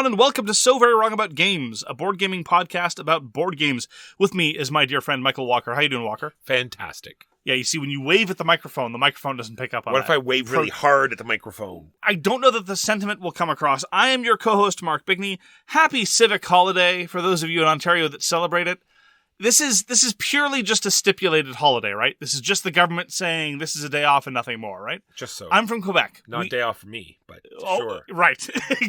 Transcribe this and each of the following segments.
everyone, and welcome to So Very Wrong About Games, a board gaming podcast about board games. With me is my dear friend Michael Walker. How you doing, Walker? Fantastic. Yeah, you see, when you wave at the microphone doesn't pick up on What that. if I wave really hard at the microphone? I don't know that the sentiment will come across. I am your co-host, Mark Bigney. Happy Civic Holiday for those of you in Ontario that celebrate it. This is purely just a stipulated holiday, right? This is just the government saying this is a day off and nothing more, right? Just so. I'm from Quebec. Not a day off for me, but sure. Right.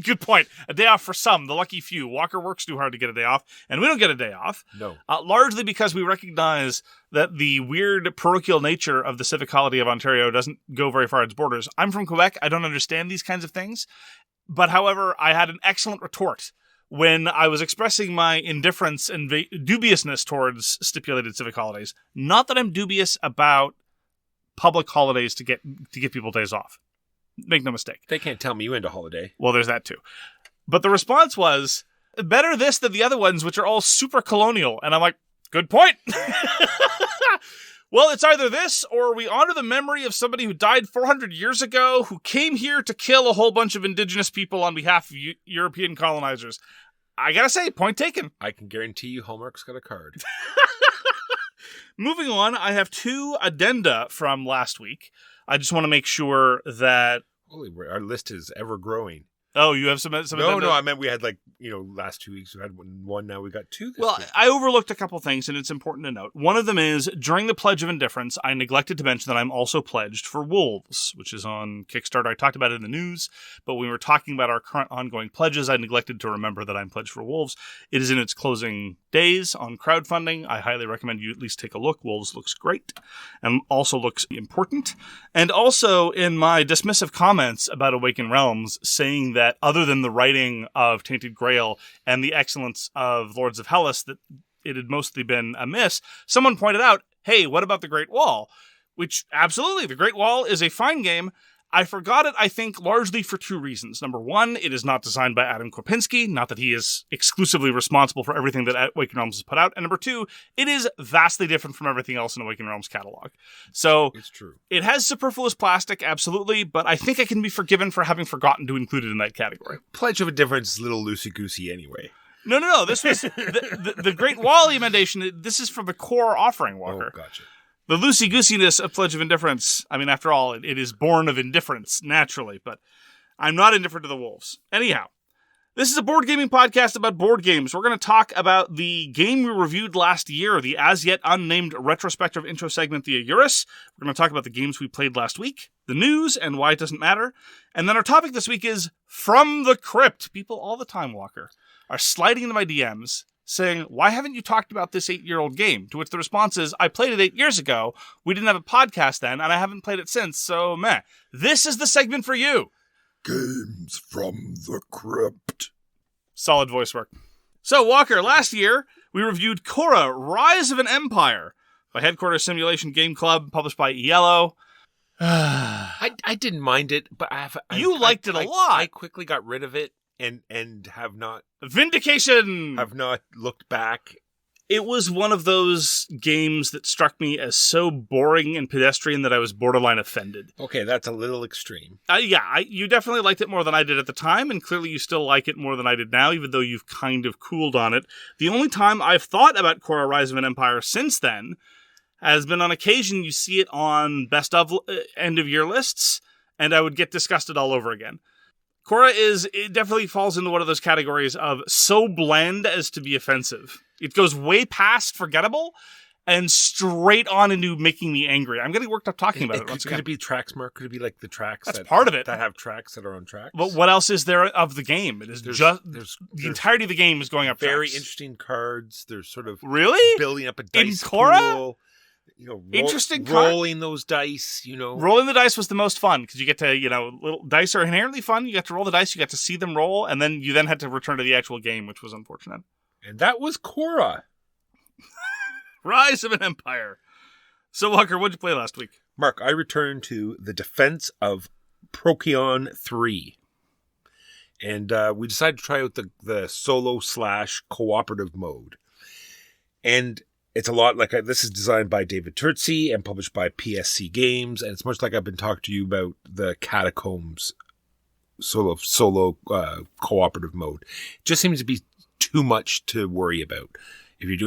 Good point. A day off for some, the lucky few. Walker works too hard to get a day off, and we don't get a day off. No. Largely because we recognize that the weird parochial nature of the civic holiday of Ontario doesn't go very far its borders. I'm from Quebec. I don't understand these kinds of things. But however, I had an excellent retort when I was expressing my indifference and dubiousness towards stipulated civic holidays. Not that I'm dubious about public holidays to give people days off. Make no mistake. They can't tell me you into holiday. Well, there's that too. But the response was, better this than the other ones, which are all super colonial. And I'm like, good point. Well, it's either this or we honor the memory of somebody who died 400 years ago, who came here to kill a whole bunch of indigenous people on behalf of European colonizers. I gotta say, point taken. I can guarantee you Hallmark's got a card. Moving on, I have two addenda from last week. I just want to make sure that... Holy, our list is ever growing. Oh, you have some addenda? No, I meant we had last 2 weeks we had one, now we got two this week. I overlooked a couple things, and it's important to note. One of them is, during the Pledge of Indifference, I neglected to mention that I'm also pledged for Wolves, which is on Kickstarter. I talked about it in the news, but when we were talking about our current ongoing pledges, I neglected to remember that I'm pledged for Wolves. It is in its closing days on crowdfunding. I highly recommend you at least take a look. Wolves looks great, and also looks important. And also, in my dismissive comments about Awakened Realms, saying that other than the writing of Tainted Grail and the excellence of Lords of Hellas, that it had mostly been amiss, someone pointed out, hey, what about The Great Wall? Which, absolutely, The Great Wall is a fine game. I forgot it, I think, largely for two reasons. Number one, it is not designed by Adam Kopinski, not that he is exclusively responsible for everything that Awakened Realms has put out. And number two, it is vastly different from everything else in Awakened Realms' catalog. So, it's true. It has superfluous plastic, absolutely, but I think I can be forgiven for having forgotten to include it in that category. Pledge of Indifference is a little loosey-goosey anyway. No. This was the Great Wall emendation. This is for the core offering, Walker. Oh, gotcha. The loosey-goosiness of Pledge of Indifference, I mean, after all, it is born of indifference, naturally, but I'm not indifferent to the Wolves. Anyhow, this is a board gaming podcast about board games. We're going to talk about the game we reviewed last year, the as-yet unnamed retrospective intro segment, the AYURIS. We're going to talk about the games we played last week, the news, and why it doesn't matter. And then our topic this week is From the Crypt. People all the time, Walker, are sliding into my DMs saying, why haven't you talked about this 8-year-old game? To which the response is, I played it 8 years ago. We didn't have a podcast then, and I haven't played it since, so meh. This is the segment for you. Games from the Crypt. Solid voice work. So, Walker, last year, we reviewed Khôra, Rise of an Empire, by Headquarters Simulation Game Club, published by IELLO. I didn't mind it, but You liked it a lot. I quickly got rid of it. And have not... Vindication! Have not looked back. It was one of those games that struck me as so boring and pedestrian that I was borderline offended. Okay, that's a little extreme. You definitely liked it more than I did at the time, and clearly you still like it more than I did now, even though you've kind of cooled on it. The only time I've thought about Khôra, Rise of an Empire since then has been on occasion you see it on best of end-of-year lists, and I would get disgusted all over again. Khôra it definitely falls into one of those categories of so bland as to be offensive. It goes way past forgettable and straight on into making me angry. I'm getting worked up talking about it once again. Could it be tracks, Mark? Could it be like the tracks That's part of it. That have tracks that are on tracks? But what else is there of the game? It is the entirety of the game is going up very tracks. Interesting cards. They're sort of really building up a dice in Khôra? pool. Interesting rolling those dice, Rolling the dice was the most fun, because you get to, little dice are inherently fun. You get to roll the dice, you get to see them roll, and then you had to return to the actual game, which was unfortunate. And that was Khôra. Rise of an Empire. So, Walker, what'd you play last week? Mark, I returned to the Defense of Procyon 3. And we decided to try out the solo/cooperative mode. And it's a lot like this is designed by David Turczi and published by PSC Games, and it's much like I've been talking to you about the Catacombs solo cooperative mode. It just seems to be too much to worry about. If you're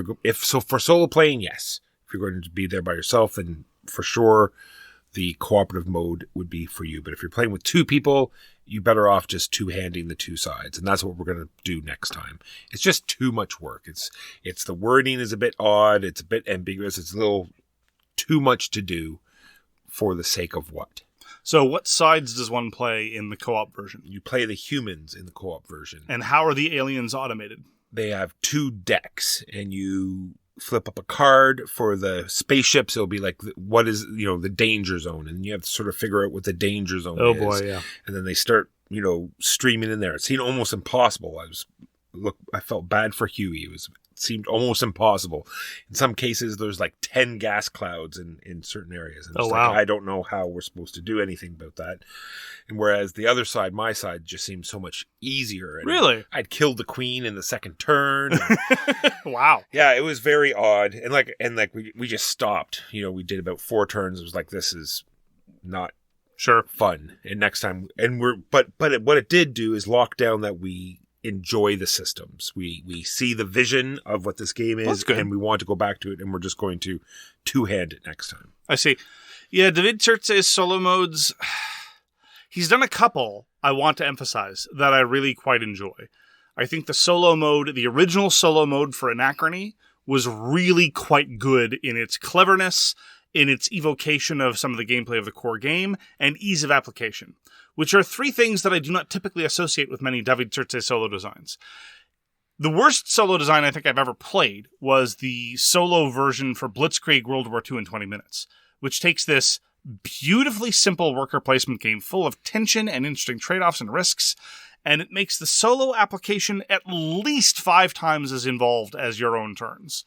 doing, for solo playing, yes. If you're going to be there by yourself, then for sure the cooperative mode would be for you. But if you're playing with two people, you're better off just two-handing the two sides. And that's what we're going to do next time. It's just too much work. It's the wording is a bit odd. It's a bit ambiguous. It's a little too much to do for the sake of what? So what sides does one play in the co-op version? You play the humans in the co-op version. And how are the aliens automated? They have 2 decks, and you flip up a card. For the spaceships, it'll be like, what is, the danger zone, and you have to sort of figure out what the danger zone is. Oh boy, yeah. And then they start, streaming in there. It seemed almost impossible. I felt bad for Huey. It seemed almost impossible. In some cases, there's like 10 gas clouds in certain areas. And wow. I don't know how we're supposed to do anything about that. And whereas the other side, my side, just seemed so much easier. And really? I'd killed the queen in the second turn. Wow. Yeah, it was very odd. And we just stopped. We did about 4 turns. It was like, this is not sure fun. And next time, but what it did do is lock down that we enjoy the systems. We see the vision of what this game is, and we want to go back to it, and we're just going to two-hand it next time. I see. Yeah, David Turczi's solo modes, he's done a couple, I want to emphasize, that I really quite enjoy. I think the original solo mode for Anachrony was really quite good in its cleverness, in its evocation of some of the gameplay of the core game, and ease of application, which are 3 things that I do not typically associate with many David Turczi solo designs. The worst solo design I think I've ever played was the solo version for Blitzkrieg World War II in 20 minutes, which takes this beautifully simple worker placement game full of tension and interesting trade-offs and risks, and it makes the solo application at least 5 times as involved as your own turns.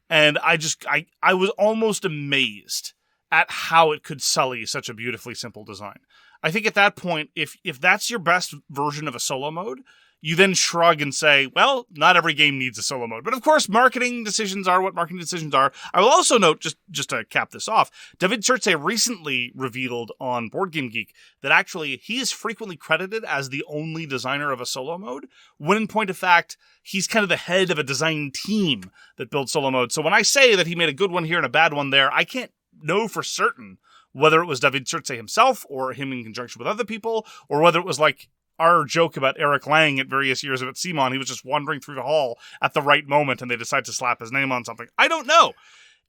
And I was almost amazed at how it could sully such a beautifully simple design. I think at that point, if that's your best version of a solo mode, you then shrug and say, well, not every game needs a solo mode. But of course, marketing decisions are what marketing decisions are. I will also note, just to cap this off, David Turczi recently revealed on Board Game Geek that actually he is frequently credited as the only designer of a solo mode, when in point of fact, he's kind of the head of a design team that builds solo mode. So when I say that he made a good one here and a bad one there, I can't know for certain whether it was David Turczi himself or him in conjunction with other people, or whether it was like our joke about Eric Lang at various years of at Simon. He was just wandering through the hall at the right moment and they decided to slap his name on something. I don't know.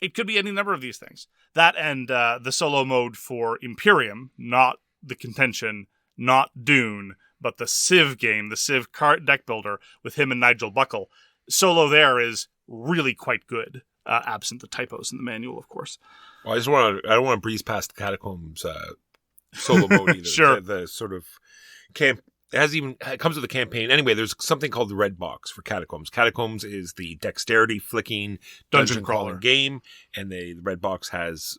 It could be any number of these things. That and the solo mode for Imperium, not the Contention, not Dune, but the Civ game, the Civ card deck builder with him and Nigel Buckle. Solo there is really quite good, absent the typos in the manual, of course. Well, I don't want to breeze past the Catacombs solo mode either. Sure. The sort of camp. It comes with a campaign. Anyway, there's something called the Red Box for Catacombs. Catacombs is the dexterity flicking dungeon crawling game, and the Red Box has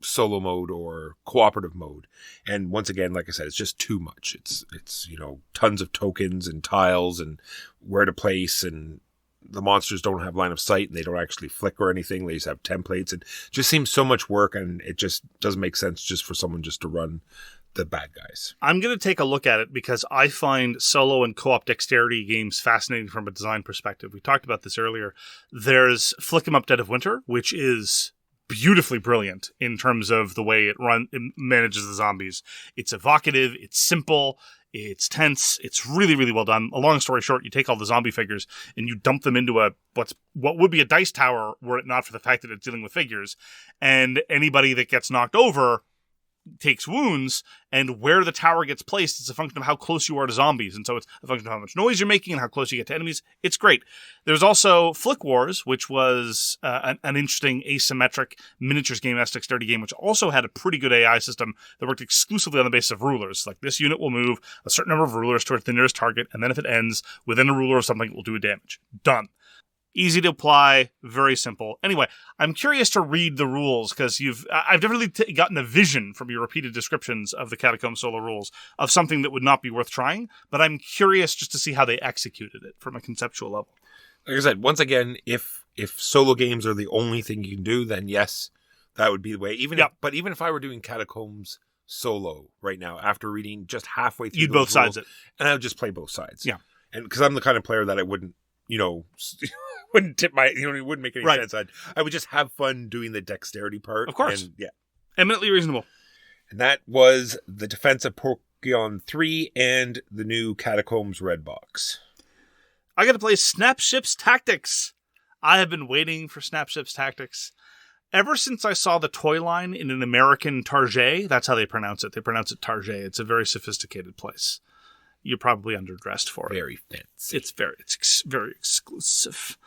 solo mode or cooperative mode. And once again, like I said, it's just too much. It's tons of tokens and tiles and where to place, and the monsters don't have line of sight and they don't actually flick or anything. They just have templates. It just seems so much work, and it just doesn't make sense just for someone just to run the bad guys. I'm going to take a look at it because I find solo and co-op dexterity games fascinating from a design perspective. We talked about this earlier. There's Flick 'em Up Dead of Winter, which is beautifully brilliant in terms of the way it manages the zombies. It's evocative, it's simple, it's tense, it's really, really well done. A long story short, you take all the zombie figures and you dump them into what would be a dice tower were it not for the fact that it's dealing with figures. And anybody that gets knocked over takes wounds, and where the tower gets placed is a function of how close you are to zombies, and so it's a function of how much noise you're making and how close you get to enemies. It's great. There's also Flick Wars, which was an interesting asymmetric miniatures game, dexterity game, which also had a pretty good AI system that worked exclusively on the basis of rulers. Like, this unit will move a certain number of rulers towards the nearest target, and then if it ends within a ruler or something, it will do a damage. Done. Easy to apply, very simple. Anyway, I'm curious to read the rules because I've definitely gotten a vision from your repeated descriptions of the Catacombs solo rules of something that would not be worth trying, but I'm curious just to see how they executed it from a conceptual level. Like I said, once again, if solo games are the only thing you can do, then yes, that would be the way. But even if I were doing Catacombs solo right now after reading just halfway through You'd those both sides rules, it. and I would just play both sides. Yeah. And because I'm the kind of player that I wouldn't, wouldn't tip my, it wouldn't make any Right. sense. I would just have fun doing the dexterity part. Of course. And, yeah. Eminently reasonable. And that was the Defense of Procyon 3 and the new Catacombs Red Box. I got to play Snapships Tactics. I have been waiting for Snapships Tactics ever since I saw the toy line in an American Target. That's how they pronounce it. They pronounce it Target. It's a very sophisticated place. You're probably underdressed for it. Very fancy. It's very exclusive.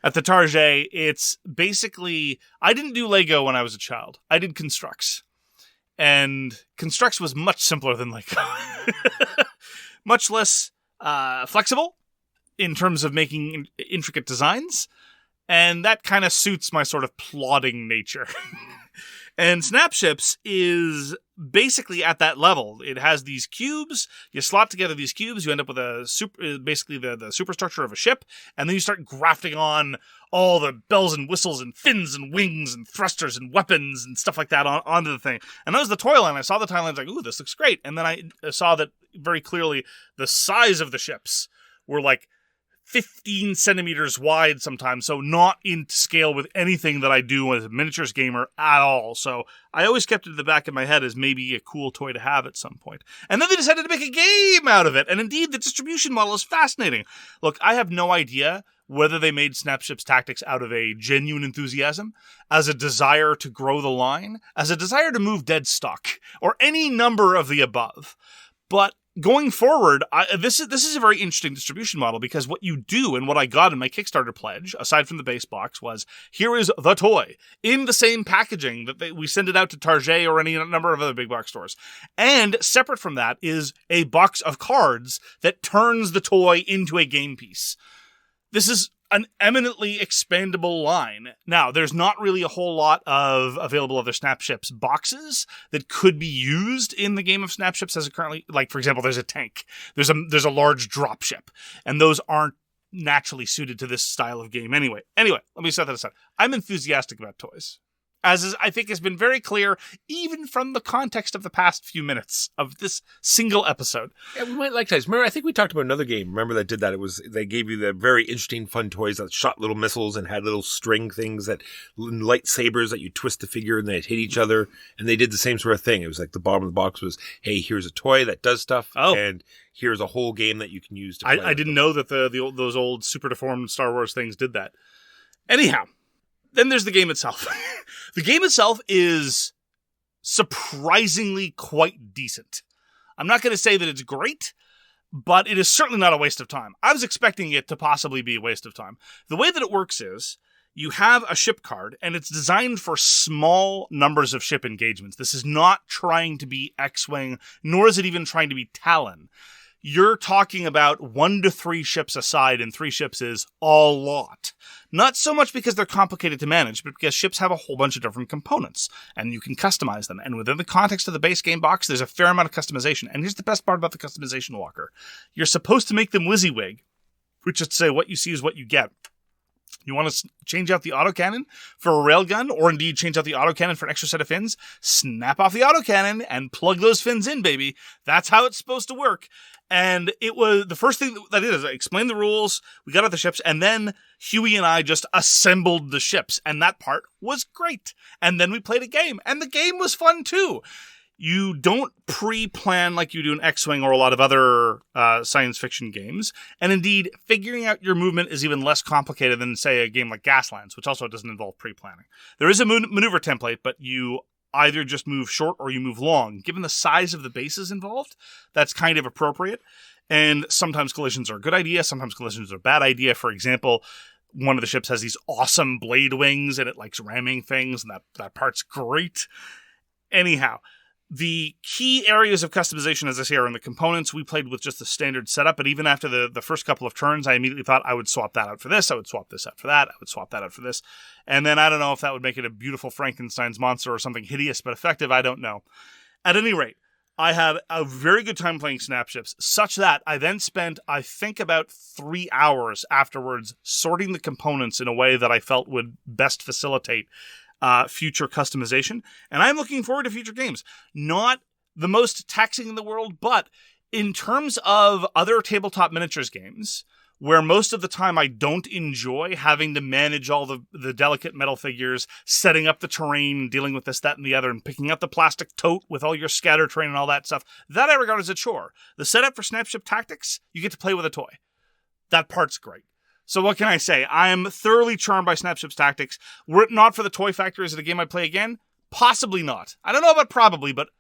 At the Target, it's basically... I didn't do Lego when I was a child. I did Constructs. And Constructs was much simpler than Lego. Much less flexible in terms of making intricate designs. And that kind of suits my sort of plodding nature. And Snapships is basically at that level. It has these cubes. You slot together these cubes. You end up with basically the superstructure of a ship. And then you start grafting on all the bells and whistles and fins and wings and thrusters and weapons and stuff like that onto the thing. And that was the toy line. I saw the toy line. I was like, ooh, this looks great. And then I saw that very clearly the size of the ships were like 15 centimeters wide sometimes, so not in scale with anything that I do as a miniatures gamer at all. So I always kept it in the back of my head as maybe a cool toy to have at some point. And then they decided to make a game out of it, and indeed the distribution model is fascinating. Look, I have no idea whether they made Snapships Tactics out of a genuine enthusiasm, as a desire to grow the line, as a desire to move dead stock, or any number of the above. But going forward, this is a very interesting distribution model, because what you do and what I got in my Kickstarter pledge, aside from the base box, was here is the toy in the same packaging that we send it out to Target or any number of other big box stores. And separate from that is a box of cards that turns the toy into a game piece. This is an eminently expandable line. Now, there's not really a whole lot of available other Snapships boxes that could be used in the game of Snapships as it currently, like, for example, there's a tank. There's a large dropship, and those aren't naturally suited to this style of game anyway. Anyway, let me set that aside. I'm enthusiastic about toys, as I think has been very clear, even from the context of the past few minutes of this single episode. Yeah, we might like toys. Remember, I think we talked about another game. Remember that did that? It was, they gave you the very interesting, fun toys that shot little missiles and had little string things that, lightsabers that you twist the figure and they'd hit each other. And they did the same sort of thing. It was like the bottom of the box was, hey, here's a toy that does stuff. Oh. And here's a whole game that you can use to play. I didn't know that those old super deformed Star Wars things did that. Anyhow, then there's the game itself. The game itself is surprisingly quite decent. I'm not going to say that it's great, but it is certainly not a waste of time. I was expecting it to possibly be a waste of time. The way that it works is you have a ship card, and it's designed for small numbers of ship engagements. This is not trying to be X-Wing, nor is it even trying to be Talon. You're talking about 1 to 3 ships aside, and 3 ships is a lot. Not so much because they're complicated to manage, but because ships have a whole bunch of different components, and you can customize them. And within the context of the base game box, there's a fair amount of customization. And here's the best part about the customization walker. You're supposed to make them WYSIWYG, which is to say what you see is what you get. You want to change out the autocannon for a railgun, or indeed change out the autocannon for an extra set of fins? Snap off the autocannon and plug those fins in, baby. That's how it's supposed to work. And it was the first thing that I did is I explained the rules, we got out the ships, and then Huey and I just assembled the ships, and that part was great. And then we played a game, and the game was fun too. You don't pre-plan like you do in X-Wing or a lot of other science fiction games. And indeed, figuring out your movement is even less complicated than, say, a game like Gaslands, which also doesn't involve pre-planning. There is a maneuver template, but you either just move short or you move long. Given the size of the bases involved, that's kind of appropriate. And sometimes collisions are a good idea, sometimes collisions are a bad idea. For example, one of the ships has these awesome blade wings, and it likes ramming things, and that part's great. Anyhow, the key areas of customization, as I say, are in the components. We played with just the standard setup, but even after the first couple of turns, I immediately thought I would swap that out for this, I would swap this out for that, I would swap that out for this. And then I don't know if that would make it a beautiful Frankenstein's monster or something hideous but effective, I don't know. At any rate, I had a very good time playing Snapships, such that I then spent, I think, about 3 hours afterwards sorting the components in a way that I felt would best facilitate future customization. And I'm looking forward to future games. Not the most taxing in the world, but in terms of other tabletop miniatures games, where most of the time I don't enjoy having to manage all the delicate metal figures, setting up the terrain, dealing with this, that, and the other, and picking up the plastic tote with all your scatter terrain and all that stuff, that I regard as a chore. The setup for Snapship Tactics, you get to play with a toy. That part's great. So what can I say? I am thoroughly charmed by Snapship Tactics. Were it not for the toy factor, is it a game I'd play again? Possibly not. I don't know about probably, but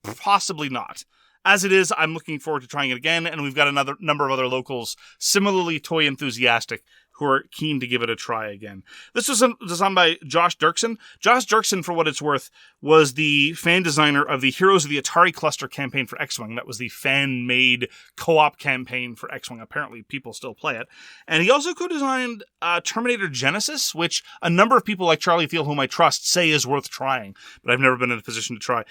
possibly not. As it is, I'm looking forward to trying it again, and we've got another number of other locals similarly toy enthusiastic who are keen to give it a try again. This was designed by Josh Derksen. Josh Derksen, for what it's worth, was the fan designer of the Heroes of the Atari Cluster campaign for X-Wing. That was the fan-made co-op campaign for X-Wing. Apparently, people still play it. And he also co-designed Terminator Genesis, which a number of people like Charlie Thiel, whom I trust, say is worth trying, but I've never been in a position to try,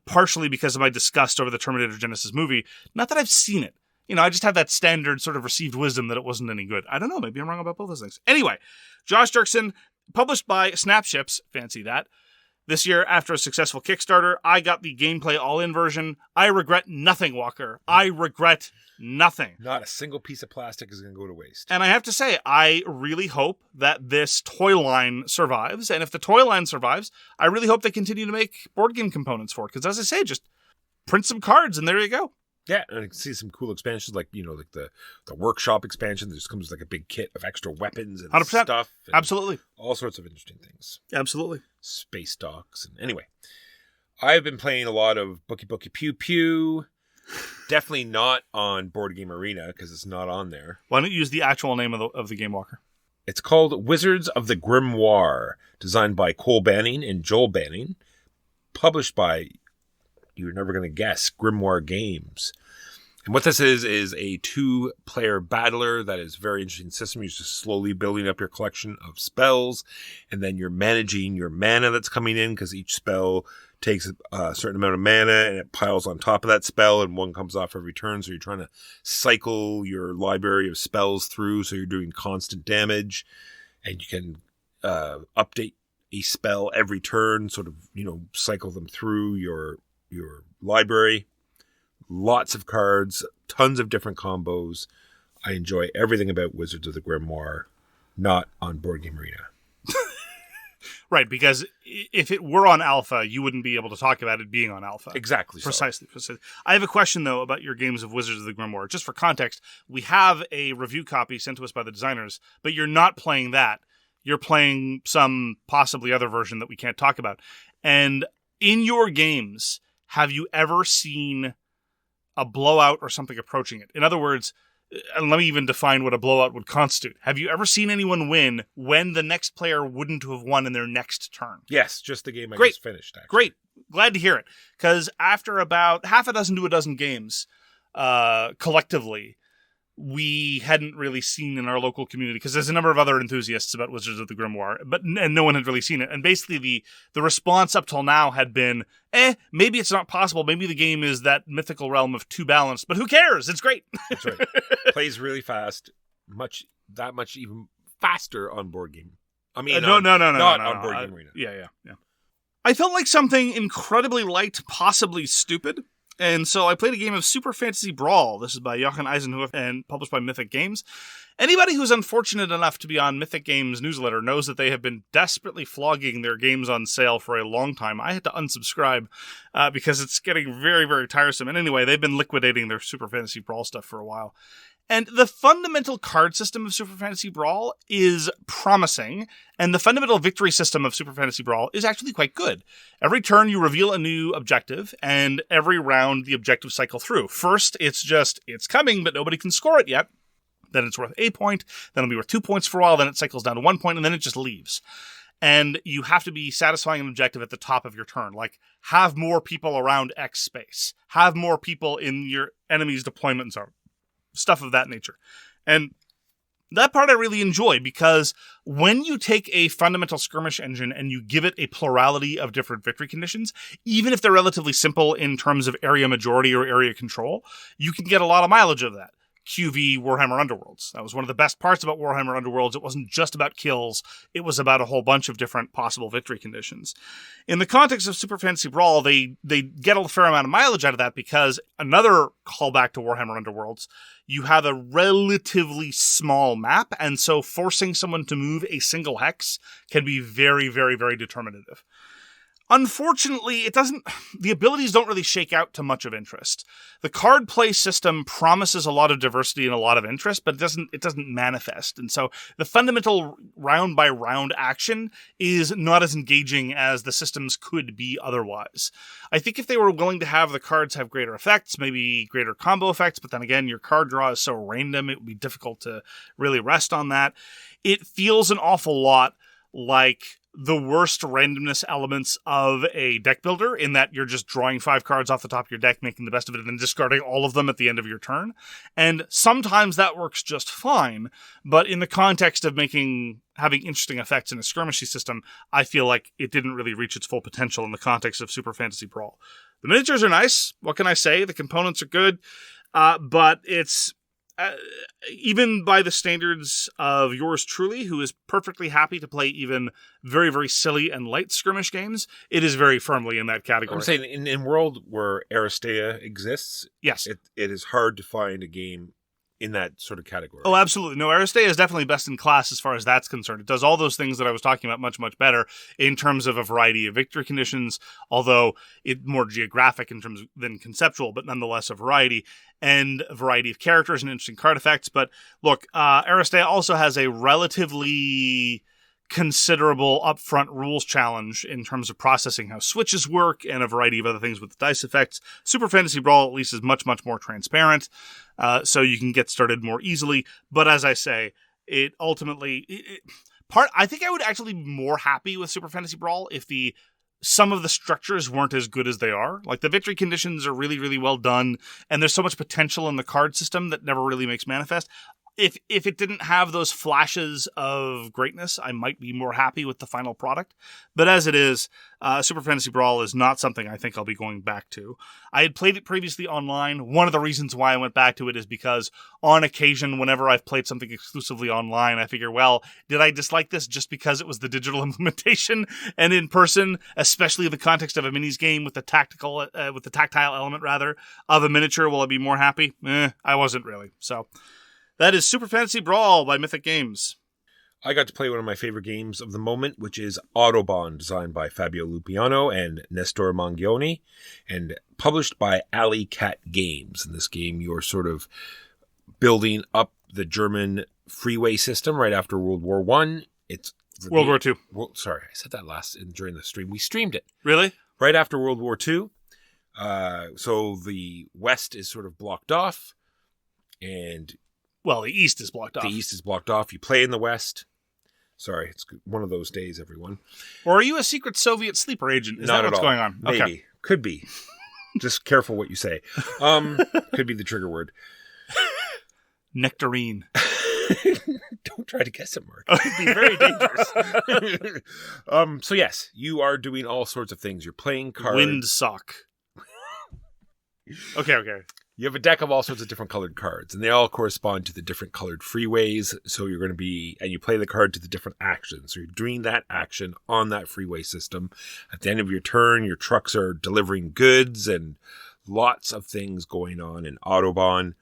partially because of my disgust over the Terminator Genesis movie. Not that I've seen it. You know, I just have that standard sort of received wisdom that it wasn't any good. I don't know. Maybe I'm wrong about both those things. Anyway, Josh Derksen, published by Snapships, fancy that. This year, after a successful Kickstarter, I got the gameplay all-in version. I regret nothing, Walker. I regret nothing. Not a single piece of plastic is going to go to waste. And I have to say, I really hope that this toy line survives. And if the toy line survives, I really hope they continue to make board game components for it. Because as I say, just print some cards and there you go. Yeah, and I can see some cool expansions, like, you know, like the workshop expansion that just comes with like a big kit of extra weapons and 100%. stuff. And absolutely. All sorts of interesting things. Absolutely. Space docks. And anyway, I've been playing a lot of Bookie Bookie Pew Pew. Definitely not on Board Game Arena because it's not on there. Why don't you use the actual name of the game, Walker? It's called Wizards of the Grimoire, designed by Cole Banning and Joel Banning, published by, you're never going to guess, Grimoire Games. And what this is a 2-player battler that is a very interesting system. You're just slowly building up your collection of spells, and then you're managing your mana that's coming in, because each spell takes a certain amount of mana, and it piles on top of that spell, and one comes off every turn, so you're trying to cycle your library of spells through, so you're doing constant damage, and you can update a spell every turn, sort of, you know, cycle them through your library. Lots of cards, tons of different combos. I enjoy everything about Wizards of the Grimoire, not on Board Game Arena. Right, because if it were on Alpha, you wouldn't be able to talk about it being on Alpha. Exactly. Precisely. I have a question, though, about your games of Wizards of the Grimoire. Just for context, we have a review copy sent to us by the designers, but you're not playing that. You're playing some possibly other version that we can't talk about. And in your games, have you ever seen a blowout or something approaching it? In other words, and let me even define what a blowout would constitute. Have you ever seen anyone win when the next player wouldn't have won in their next turn? Yes, just the game I just finished, actually. Great. Glad to hear it. Because after about half a dozen to a dozen games, collectively, we hadn't really seen in our local community, because there's a number of other enthusiasts about Wizards of the Grimoire, and no one had really seen it. And basically the response up till now had been, maybe it's not possible. Maybe the game is that mythical realm of too balanced, but who cares? It's great. That's right. Plays really fast, much even faster on board game. I mean, no, not on Board Game Arena. Yeah. I felt like something incredibly light, possibly stupid. And so I played a game of Super Fantasy Brawl. This is by Jochen Eisenhuth and published by Mythic Games. Anybody who's unfortunate enough to be on Mythic Games newsletter knows that they have been desperately flogging their games on sale for a long time. I had to unsubscribe because it's getting very, very tiresome. And anyway, they've been liquidating their Super Fantasy Brawl stuff for a while. And the fundamental card system of Super Fantasy Brawl is promising, and the fundamental victory system of Super Fantasy Brawl is actually quite good. Every turn you reveal a new objective, and every round the objectives cycle through. First, it's coming, but nobody can score it yet. Then it's worth a point, then it'll be worth 2 points for a while, then it cycles down to 1 point, and then it just leaves. And you have to be satisfying an objective at the top of your turn, like have more people around X space, have more people in your enemy's deployment zone. Stuff of that nature. And that part I really enjoy, because when you take a fundamental skirmish engine and you give it a plurality of different victory conditions, even if they're relatively simple in terms of area majority or area control, you can get a lot of mileage of that. QV Warhammer Underworlds. That was one of the best parts about Warhammer Underworlds. It wasn't just about kills. It was about a whole bunch of different possible victory conditions. In the context of Super Fantasy Brawl, they get a fair amount of mileage out of that because another callback to Warhammer Underworlds, you have a relatively small map, and so forcing someone to move a single hex can be very, very, very determinative. Unfortunately, the abilities don't really shake out to much of interest. The card play system promises a lot of diversity and a lot of interest, but it doesn't manifest. And so the fundamental round by round action is not as engaging as the systems could be otherwise. I think if they were willing to have the cards have greater effects, maybe greater combo effects, but then again, your card draw is so random, it would be difficult to really rest on that. It feels an awful lot like the worst randomness elements of a deck builder, in that you're just drawing 5 cards off the top of your deck, making the best of it, and then discarding all of them at the end of your turn. And sometimes that works just fine, but in the context of having interesting effects in a skirmishy system, I feel like it didn't really reach its full potential in the context of Super Fantasy Brawl. The miniatures are nice. What can I say? The components are good, but it's even by the standards of yours truly, who is perfectly happy to play even very, very silly and light skirmish games, it is very firmly in that category. I'm saying in world where Aristea exists, yes, it is hard to find a game in that sort of category. Oh, absolutely. No, Aristea is definitely best in class as far as that's concerned. It does all those things that I was talking about much, much better in terms of a variety of victory conditions, although it's more geographic in terms than conceptual, but nonetheless a variety, and a variety of characters and interesting card effects. But look, Aristea also has a relatively considerable upfront rules challenge in terms of processing how switches work and a variety of other things with the dice effects. Super Fantasy Brawl at least is much, much more transparent, so you can get started more easily. But as I say, it ultimately... I think I would actually be more happy with Super Fantasy Brawl if some of the structures weren't as good as they are. Like, the victory conditions are really, really well done, and there's so much potential in the card system that never really makes manifest. If it didn't have those flashes of greatness, I might be more happy with the final product. But as it is, Super Fantasy Brawl is not something I think I'll be going back to. I had played it previously online. One of the reasons why I went back to it is because on occasion, whenever I've played something exclusively online, I figure, well, did I dislike this just because it was the digital implementation? And in person, especially in the context of a minis game with the tactile element rather of a miniature, will I be more happy? I wasn't really. So that is Super Fantasy Brawl by Mythic Games. I got to play one of my favorite games of the moment, which is Autobahn, designed by Fabio Lopiano and Nestor Mangione, and published by Alley Cat Games. In this game, you're sort of building up the German freeway system right after World War I. It's World War II. Sorry, I said that during the stream. We streamed it. Really? Right after World War II. So the West is sort of blocked off, and... Well, the East is blocked off. The East is blocked off. You play in the West. Sorry, it's one of those days, everyone. Or are you a secret Soviet sleeper agent? Is Not that what's at all. going on? Maybe. Okay. Could be. Just careful what you say. Could be the trigger word. Nectarine. Don't try to guess it, Mark. It would be very dangerous. So yes, you are doing all sorts of things. You're playing cards. Windsock. Okay. You have a deck of all sorts of different colored cards, and they all correspond to the different colored freeways. So you're going to and you play the card to the different actions. So you're doing that action on that freeway system. At the end of your turn, your trucks are delivering goods and lots of things going on in Autobahn.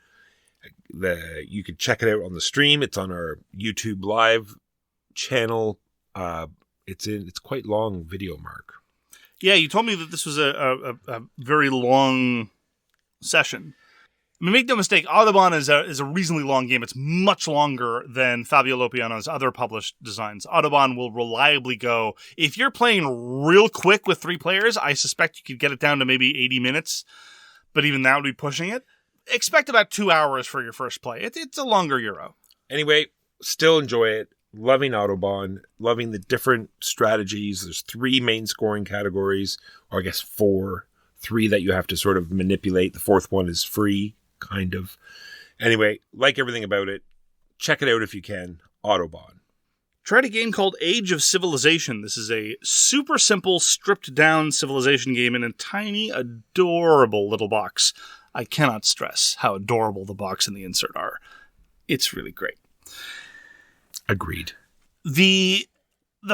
You can check it out on the stream. It's on our YouTube live channel. It's quite long video, Mark. Yeah, you told me that this was a very long session. I mean, make no mistake, Autobahn is a reasonably long game. It's much longer than Fabio Lopiano's other published designs. Autobahn will reliably go... If you're playing real quick with 3 players, I suspect you could get it down to maybe 80 minutes, but even that would be pushing it. Expect about 2 hours for your first play. It's a longer Euro. Anyway, still enjoy it. Loving Autobahn. Loving the different strategies. There's 3 main scoring categories, or I guess 4. 3 that you have to sort of manipulate. The 4th one is free. Kind of. Anyway, like everything about it, check it out if you can. Autobahn. Tried a game called Age of Civilization. This is a super simple, stripped down civilization game in a tiny, adorable little box. I cannot stress how adorable the box and the insert are. It's really great. Agreed. The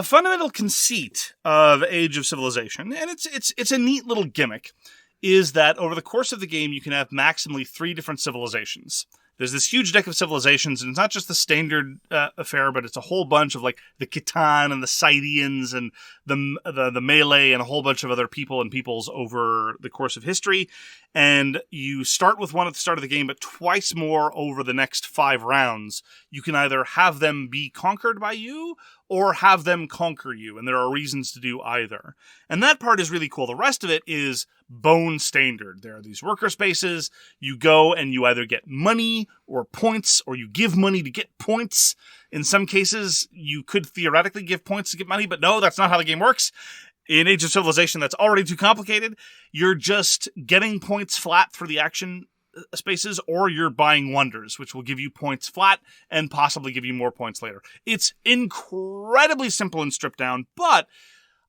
fundamental conceit of Age of Civilization, and it's a neat little gimmick, is that over the course of the game, you can have maximally 3 different civilizations. There's this huge deck of civilizations, and it's not just the standard affair, but it's a whole bunch of like the Khitan and the Scythians and the Malay and a whole bunch of other people and peoples over the course of history. And you start with one at the start of the game, but twice more over the next 5 rounds. You can either have them be conquered by you or have them conquer you, and there are reasons to do either. And that part is really cool. The rest of it is bone standard. There are these worker spaces. You go and you either get money or points, or you give money to get points. In some cases, you could theoretically give points to get money, but no, that's not how the game works. In Age of Civilization, that's already too complicated. You're just getting points flat for the action spaces, or you're buying wonders, which will give you points flat and possibly give you more points later. It's incredibly simple and stripped down, but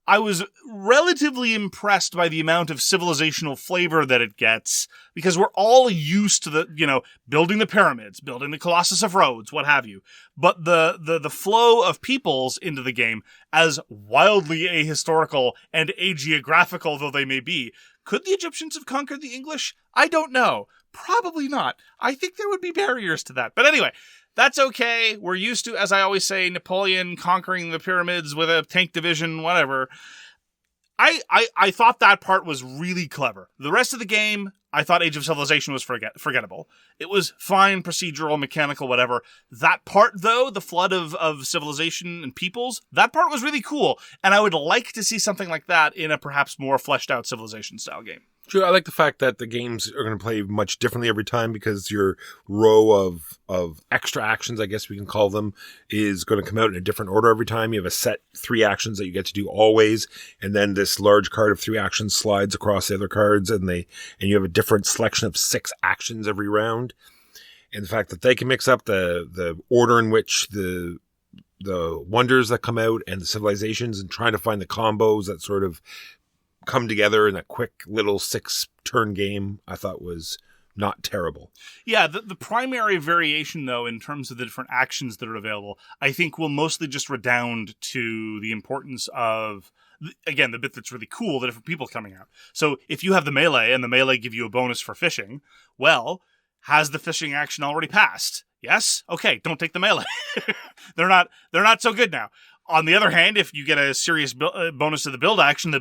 I was relatively impressed by the amount of civilizational flavor that it gets, because we're all used to the, building the pyramids, building the Colossus of Rhodes, what have you. But the flow of peoples into the game, as wildly ahistorical and ageographical though they may be, could the Egyptians have conquered the English? I don't know. Probably not. I think there would be barriers to that. But anyway, that's okay. We're used to, as I always say, Napoleon conquering the pyramids with a tank division, whatever. I thought that part was really clever. The rest of the game, I thought Age of Civilization was forgettable. It was fine, procedural, mechanical, whatever. That part, though, the flood of civilization and peoples, that part was really cool. And I would like to see something like that in a perhaps more fleshed out Civilization-style game. Sure, I like the fact that the games are going to play much differently every time, because your row of extra actions, I guess we can call them, is going to come out in a different order every time. You have a set 3 actions that you get to do always, and then this large card of 3 actions slides across the other cards, and you have a different selection of 6 actions every round. And the fact that they can mix up the order in which the wonders that come out and the civilizations, and trying to find the combos that sort of come together in a quick little 6-turn game, I thought was not terrible. Yeah, the primary variation, though, in terms of the different actions that are available, I think will mostly just redound to the importance of, again, the bit that's really cool, the different people coming out. So if you have the melee, and the melee give you a bonus for fishing, well, has the fishing action already passed? Yes? Okay, don't take the melee. They're not so good now. On the other hand, if you get a serious bonus to the build action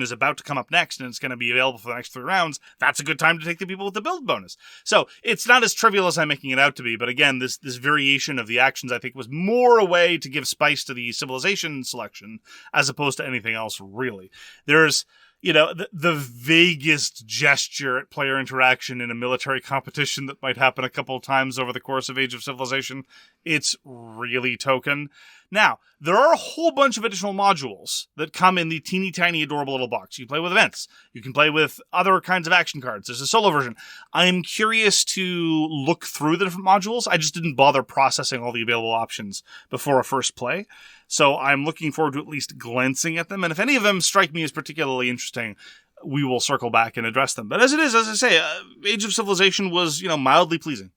is about to come up next, and it's going to be available for the next 3 rounds, that's a good time to take the people with the build bonus. So it's not as trivial as I'm making it out to be, but again, this variation of the actions, I think, was more a way to give spice to the civilization selection, as opposed to anything else, really. There's the vaguest gesture at player interaction in a military competition that might happen a couple of times over the course of Age of Civilization. It's really token. Now, there are a whole bunch of additional modules that come in the teeny tiny adorable little box. You can play with events. You can play with other kinds of action cards. There's a solo version. I'm curious to look through the different modules. I just didn't bother processing all the available options before a first play. So I'm looking forward to at least glancing at them. And if any of them strike me as particularly interesting, we will circle back and address them. But as it is, as I say, Age of Civilization was, mildly pleasing.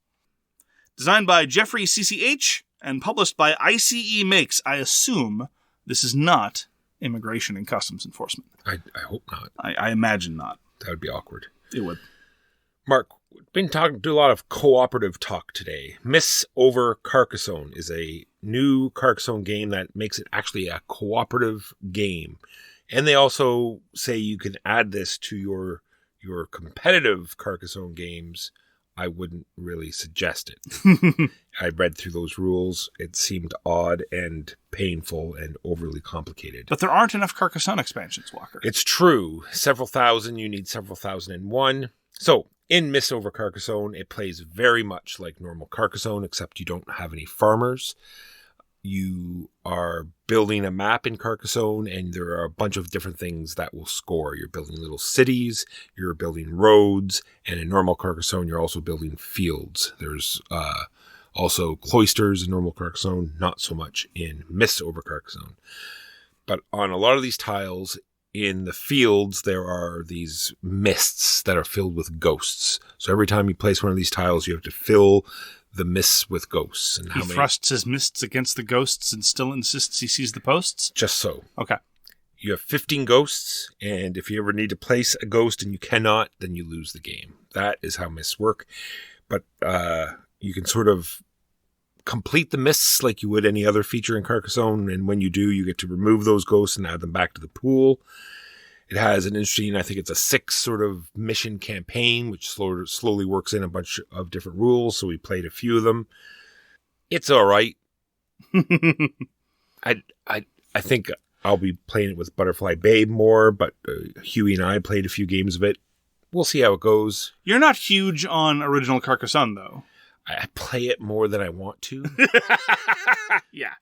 Designed by Jeffrey CCH and published by ICE Makes. I assume this is not Immigration and Customs Enforcement. I hope not. I imagine not. That would be awkward. It would. Mark, we've been talking to a lot of cooperative talk today. Myths over Carcassonne is a new Carcassonne game that makes it actually a cooperative game. And they also say you can add this to your competitive Carcassonne games. I wouldn't really suggest it. I read through those rules. It seemed odd and painful and overly complicated. But there aren't enough Carcassonne expansions, Walker. It's true. Several thousand. You need several thousand in one. So, in Myths over Carcassonne, it plays very much like normal Carcassonne, except you don't have any farmers. You are building a map in Carcassonne, and there are a bunch of different things that will score. You're building little cities, you're building roads, and in normal Carcassonne, you're also building fields. There's also cloisters in normal Carcassonne, not so much in Myths over Carcassonne. But on a lot of these tiles, in the fields, there are these mists that are filled with ghosts. So every time you place one of these tiles, you have to fill the mists with ghosts. And he thrusts his mists against the ghosts and still insists he sees the posts? Just so. Okay. You have 15 ghosts, and if you ever need to place a ghost and you cannot, then you lose the game. That is how mists work. But you can sort of complete the mists like you would any other feature in Carcassonne, and when you do, you get to remove those ghosts and add them back to the pool. It has an interesting, I think it's a 6 sort of mission campaign, which slowly works in a bunch of different rules, so we played a few of them. It's all right. I think I'll be playing it with Butterfly Babe more, but Huey and I played a few games of it. We'll see how it goes. You're not huge on original Carcassonne, though. I play it more than I want to. Yeah.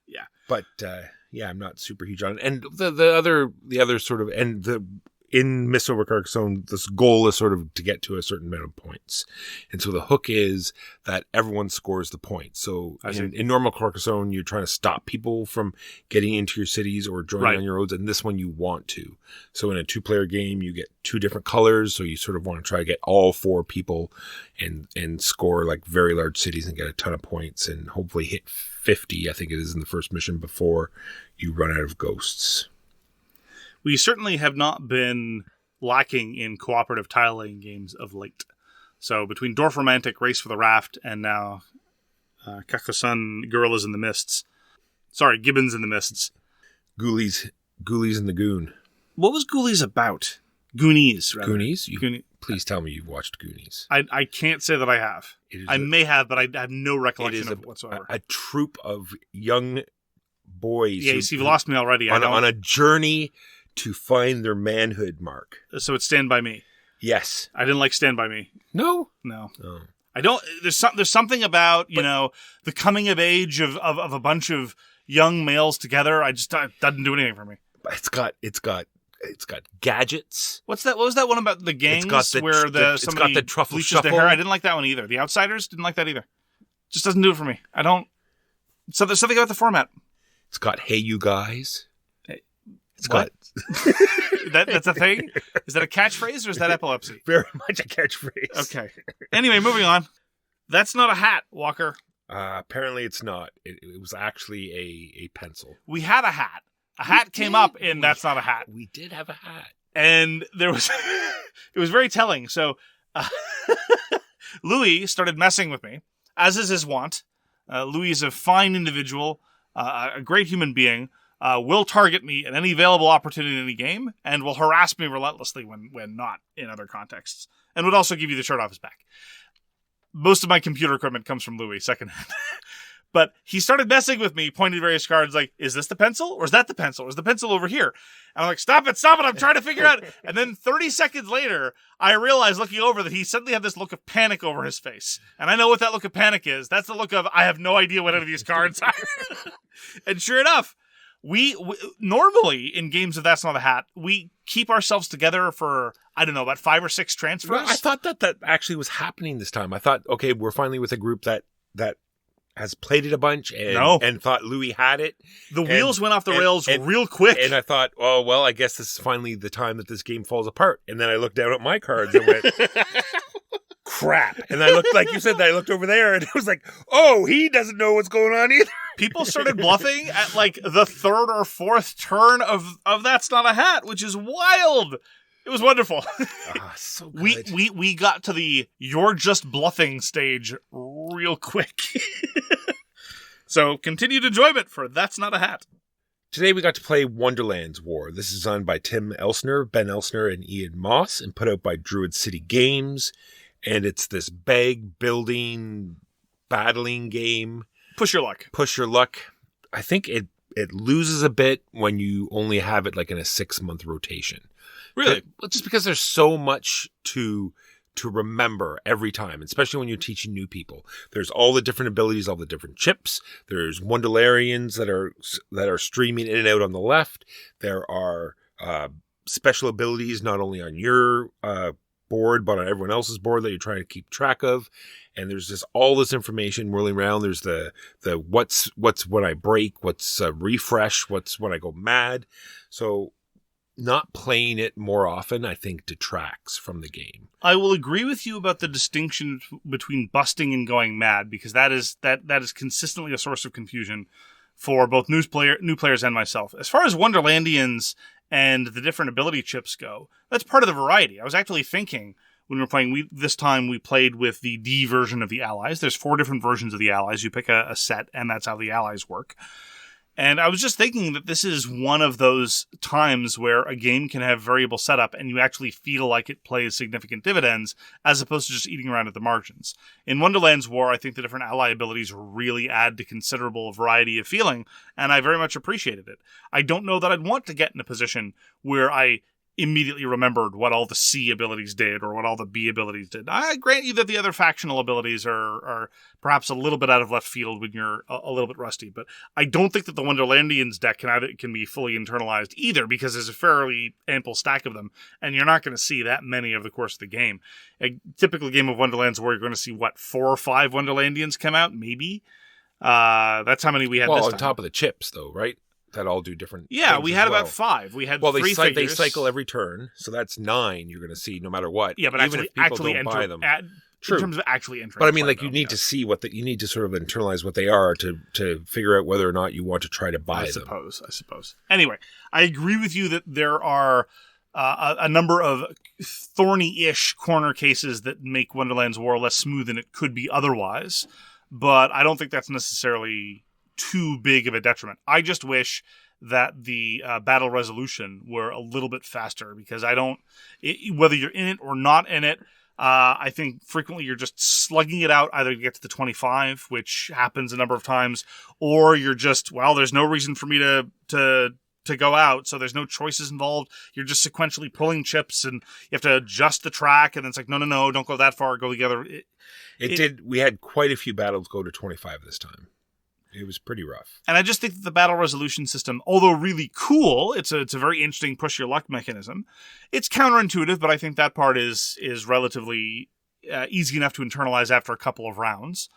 But I'm not super huge on it. And the other sort of, and in Mists Over Carcassonne, this goal is sort of to get to a certain amount of points. And so the hook is that everyone scores the points. So in normal Carcassonne, you're trying to stop people from getting into your cities or joining on your roads. And this one you want to. So in a 2-player game, you get 2 different colors. So you sort of want to try to get all 4 people and score like very large cities and get a ton of points and hopefully hit 50, I think it is in the first mission, before you run out of ghosts. We certainly have not been lacking in cooperative tile-laying games of late. So between Dwarf Romantic, Race for the Raft, and now Carcassonne, Gorillas in the Mists. Sorry, Gibbons in the Mists. Ghoulies and the Goon. What was Ghoulies about? Goonies, rather. Goonies? Please tell me you've watched Goonies. I can't say that I have. I may have, but I have no recollection of it whatsoever. A troop of young boys. Yeah, you've lost me already. On a journey to find their manhood mark. So it's Stand By Me. Yes. I didn't like Stand By Me. No? No. Oh. I don't. There's something about the coming of age of a bunch of young males together. It doesn't do anything for me. It's got gadgets. What was that one about the gangs where somebody got the truffle bleaches shuffle. their hair? I didn't like that one either. The Outsiders didn't like that either. Just doesn't do it for me. I don't. So there's something about the format. It's got Hey You Guys. It's got that's a thing? Is that a catchphrase or is that epilepsy? Very much a catchphrase. Okay. Anyway, moving on. That's not a hat, Walker. Apparently it's not. It was actually a pencil. We had a hat. A hat came up in That's Not a Hat. We did have a hat. And there was it was very telling. So Louis started messing with me, as is his wont. Louis is a fine individual, a great human being, will target me at any available opportunity in any game, and will harass me relentlessly when not in other contexts, and would also give you the shirt off his back. Most of my computer equipment comes from Louis, secondhand. But he started messing with me, pointing to various cards like, is this the pencil? Or is that the pencil? Or is the pencil over here? And I'm like, stop it, I'm trying to figure out. And then 30 seconds later, I realized looking over that he suddenly had this look of panic over his face. And I know what that look of panic is. That's the look of, I have no idea what any of these cards are. And sure enough, we normally in games of That's Not a Hat, we keep ourselves together for, I don't know, about 5 or 6 transfers. Well, I thought that actually was happening this time. I thought, okay, we're finally with a group that has played it a bunch and thought Louis had it. The wheels went off the rails real quick. And I thought, oh, well, I guess this is finally the time that this game falls apart. And then I looked down at my cards and went, crap. And I looked, like you said, I looked over there and it was like, oh, he doesn't know what's going on either. People started bluffing at like the 3rd or 4th turn of That's Not a Hat, which is wild. It was wonderful. So good. We got to the you're just bluffing stage real quick. So continued enjoyment for That's Not a Hat. Today we got to play Wonderland's War. This is designed by Tim Elsner, Ben Elsner, and Ian Moss, and put out by Druid City Games. And it's this bag building, battling game. Push your luck. I think it loses a bit when you only have it like in a 6-month rotation. Really? Just because there's so much to remember every time, especially when you're teaching new people. There's all the different abilities, all the different chips. There's Wonderlarians that are streaming in and out on the left. There are special abilities not only on your board, but on everyone else's board that you're trying to keep track of. And there's just all this information whirling around. There's the what's when I break, what's refresh, what's when I go mad. So not playing it more often, I think, detracts from the game. I will agree with you about the distinction between busting and going mad, because that is consistently a source of confusion for both new players and myself. As far as Wonderlandians and the different ability chips go, that's part of the variety. I was actually thinking when we were playing, this time we played with the D version of the allies. There's 4 different versions of the allies. You pick a set, and that's how the allies work. And I was just thinking that this is one of those times where a game can have variable setup and you actually feel like it plays significant dividends, as opposed to just eating around at the margins. In Wonderland's War, I think the different ally abilities really add to considerable variety of feeling, and I very much appreciated it. I don't know that I'd want to get in a position where I immediately remembered what all the C abilities did or what all the B abilities did. I grant you that the other factional abilities are perhaps a little bit out of left field when you're a little bit rusty, but I don't think that the Wonderlandians deck can be fully internalized either, because there's a fairly ample stack of them, and you're not going to see that many over the course of the game. A typical game of Wonderlands where you're going to see, 4 or 5 Wonderlandians come out, maybe? That's how many we had this time. Well, on top of the chips, though, right? That all do different things we had as well. about 5. We had 3 they figures. They cycle every turn, so that's 9 you're going to see no matter what. Yeah, but even if people don't buy them. True. In terms of actually entering. But I mean, like, you need to see you need to sort of internalize what they are to figure out whether or not you want to try to buy them. I suppose. Anyway, I agree with you that there are a number of thorny-ish corner cases that make Wonderland's War less smooth than it could be otherwise, but I don't think that's necessarily too big of a detriment. I just wish that the battle resolution were a little bit faster, because whether you're in it or not in it, I think frequently you're just slugging it out either to get to the 25, which happens a number of times, or you're just, there's no reason for me to go out, so there's no choices involved. You're just sequentially pulling chips, and you have to adjust the track, and it's like, no, don't go that far, go together. We had quite a few battles go to 25 this time. It was pretty rough. And I just think that the battle resolution system, although really cool, it's a very interesting push your luck mechanism. It's counterintuitive, but I think that part is relatively easy enough to internalize after a couple of rounds.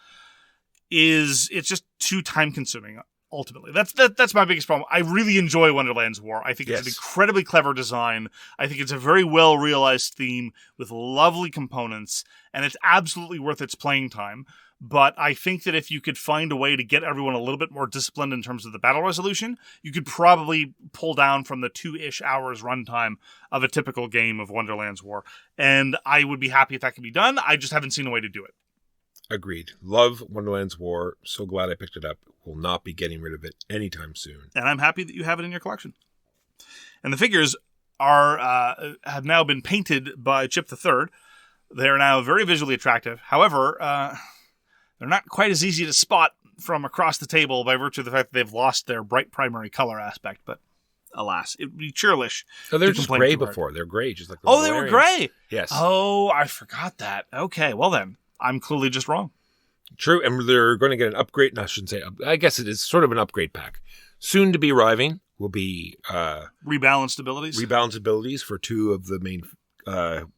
It's just too time consuming. Ultimately, that's my biggest problem. I really enjoy Wonderland's War. I think it's an incredibly clever design. I think it's a very well realized theme with lovely components, and it's absolutely worth its playing time. But I think that if you could find a way to get everyone a little bit more disciplined in terms of the battle resolution, you could probably pull down from the 2-ish hours runtime of a typical game of Wonderland's War. And I would be happy if that could be done. I just haven't seen a way to do it. Agreed. Love Wonderland's War. So glad I picked it up. Will not be getting rid of it anytime soon. And I'm happy that you have it in your collection. And the figures have now been painted by Chip III. They're now very visually attractive. However, they're not quite as easy to spot from across the table by virtue of the fact that they've lost their bright primary color aspect. But alas, it would be churlish. Oh, they're just gray before. They're gray, just like the they were gray. Yes. Oh, I forgot that. Okay, well then, I'm clearly just wrong. True, and they're going to get an upgrade. No, I shouldn't say. I guess it is sort of an upgrade pack. Soon to be arriving will be rebalanced abilities. Rebalanced abilities for 2 of the main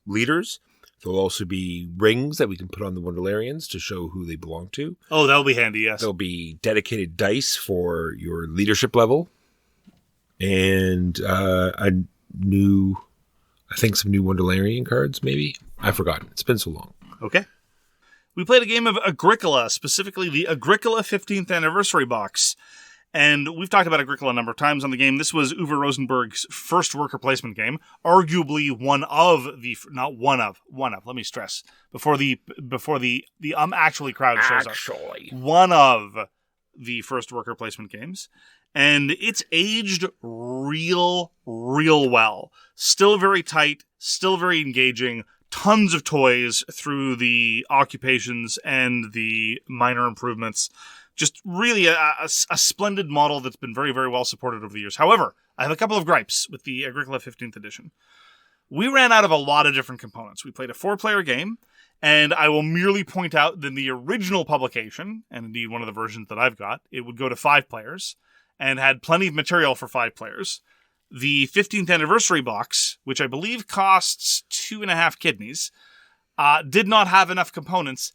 leaders. There'll also be rings that we can put on the Wonderlarians to show who they belong to. Oh, that'll be handy, yes. There'll be dedicated dice for your leadership level. And some new Wonderlarian cards, maybe? I've forgotten. It's been so long. Okay. We played a game of Agricola, specifically the Agricola 15th Anniversary box. And we've talked about Agricola a number of times on the game. This was Uwe Rosenberg's first worker placement game, arguably let me stress, before the actually crowd shows up. One of the first worker placement games. And it's aged real well. Still very tight, still very engaging, tons of toys through the occupations and the minor improvements. Just really a splendid model that's been very, very well supported over the years. However, I have a couple of gripes with the Agricola 15th edition. We ran out of a lot of different components. We played a 4-player game, and I will merely point out that in the original publication, and indeed one of the versions that I've got, it would go to 5 players, and had plenty of material for 5 players. The 15th Anniversary box, which I believe costs 2.5 kidneys, did not have enough components,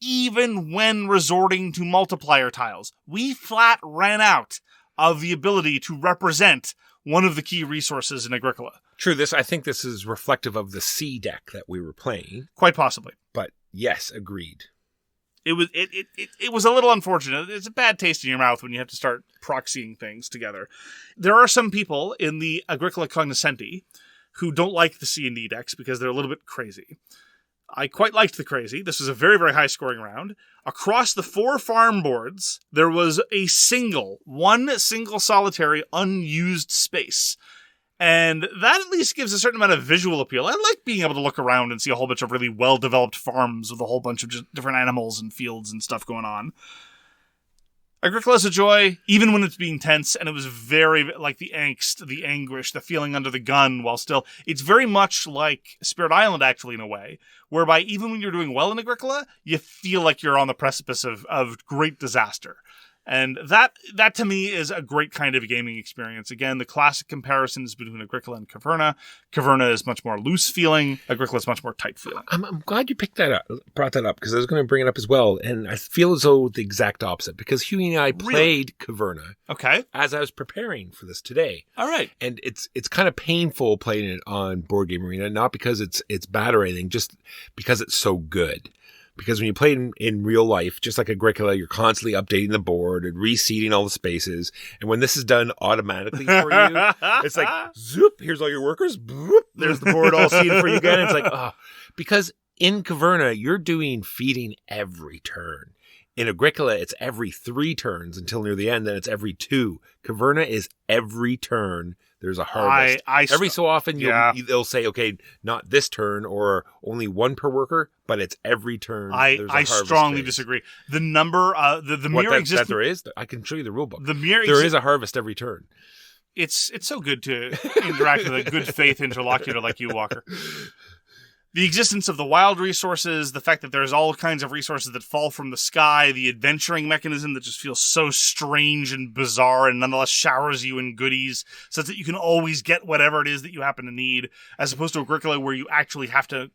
even when resorting to multiplier tiles. We flat ran out of the ability to represent one of the key resources in Agricola. True, I think this is reflective of the C deck that we were playing. Quite possibly. But yes, agreed. It was a little unfortunate. It's a bad taste in your mouth when you have to start proxying things together. There are some people in the Agricola Cognoscenti who don't like the C&D decks because they're a little bit crazy. I quite liked the crazy. This was a very, very high scoring round. Across the 4 farm boards, there was one single solitary unused space. And that at least gives a certain amount of visual appeal. I like being able to look around and see a whole bunch of really well-developed farms with a whole bunch of just different animals and fields and stuff going on. Agricola's a joy, even when it's being tense, and it was very, like, the angst, the anguish, the feeling under the gun, while still... It's very much like Spirit Island, actually, in a way, whereby even when you're doing well in Agricola, you feel like you're on the precipice of great disaster. And that to me is a great kind of gaming experience. Again, the classic comparisons between Agricola and Caverna. Caverna is much more loose feeling. Agricola is much more tight feeling. I'm glad you brought that up, because I was going to bring it up as well. And I feel as though the exact opposite, because Huey and I played Caverna. Okay. As I was preparing for this today. All right. And it's kind of painful playing it on Board Game Arena, not because it's bad or anything, just because it's so good. Because when you play in real life, just like Agricola, you're constantly updating the board and reseeding all the spaces. And when this is done automatically for you, it's like, zoop, here's all your workers. Boop, there's the board all seeded for you again. It's like, oh. Because in Caverna, you're doing feeding every turn. In Agricola, it's every 3 turns until near the end, then it's every 2. Caverna is every turn. There's a harvest. Every so often, they'll say, okay, not this turn or only 1 per worker, but it's every turn. I strongly disagree. The number, the mere existence... That there is? I can show you the rule book. There is a harvest every turn. It's so good to interact with a good faith interlocutor like you, Walker. The existence of the wild resources, the fact that there's all kinds of resources that fall from the sky, the adventuring mechanism that just feels so strange and bizarre and nonetheless showers you in goodies so that you can always get whatever it is that you happen to need, as opposed to Agricola where you actually have to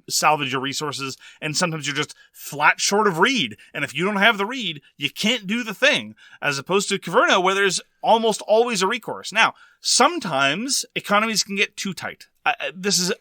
salvage your resources and sometimes you're just flat short of reed. And if you don't have the reed, you can't do the thing, as opposed to Caverna where there's almost always a recourse. Now, sometimes economies can get too tight. This is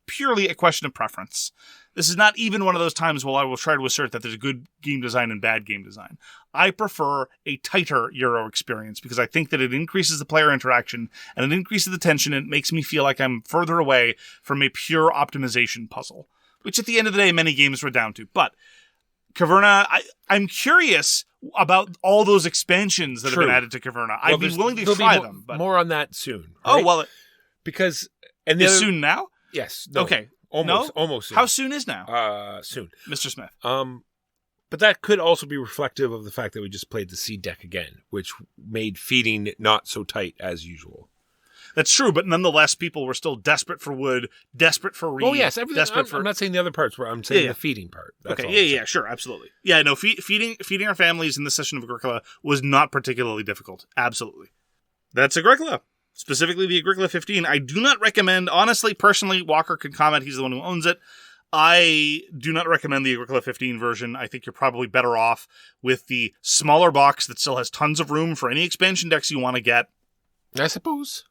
purely a question of preference. This is not even one of those times where I will try to assert that there's good game design and bad game design. I prefer a tighter Euro experience because I think that it increases the player interaction and it increases the tension and it makes me feel like I'm further away from a pure optimization puzzle, which at the end of the day, many games were down to. But Caverna, I'm curious about all those expansions that have been added to Caverna. I'd be willing to try them. But... More on that soon. Right? Oh, well. Because... And is soon now? Yes. No, okay. Almost soon. How soon is now? Soon. Mr. Smith. But that could also be reflective of the fact that we just played the seed deck again, which made feeding not so tight as usual. That's true, but nonetheless, people were still desperate for wood, desperate for reed. Oh, yes. I'm not saying the other parts, I'm saying the feeding part. That's okay, sure, absolutely. Yeah, no, feeding our families in this session of Agricola was not particularly difficult. Absolutely. That's Agricola. Specifically the Agricola 15. I do not recommend, honestly, personally, Walker can comment, he's the one who owns it. I do not recommend the Agricola 15 version. I think you're probably better off with the smaller box that still has tons of room for any expansion decks you want to get. I suppose.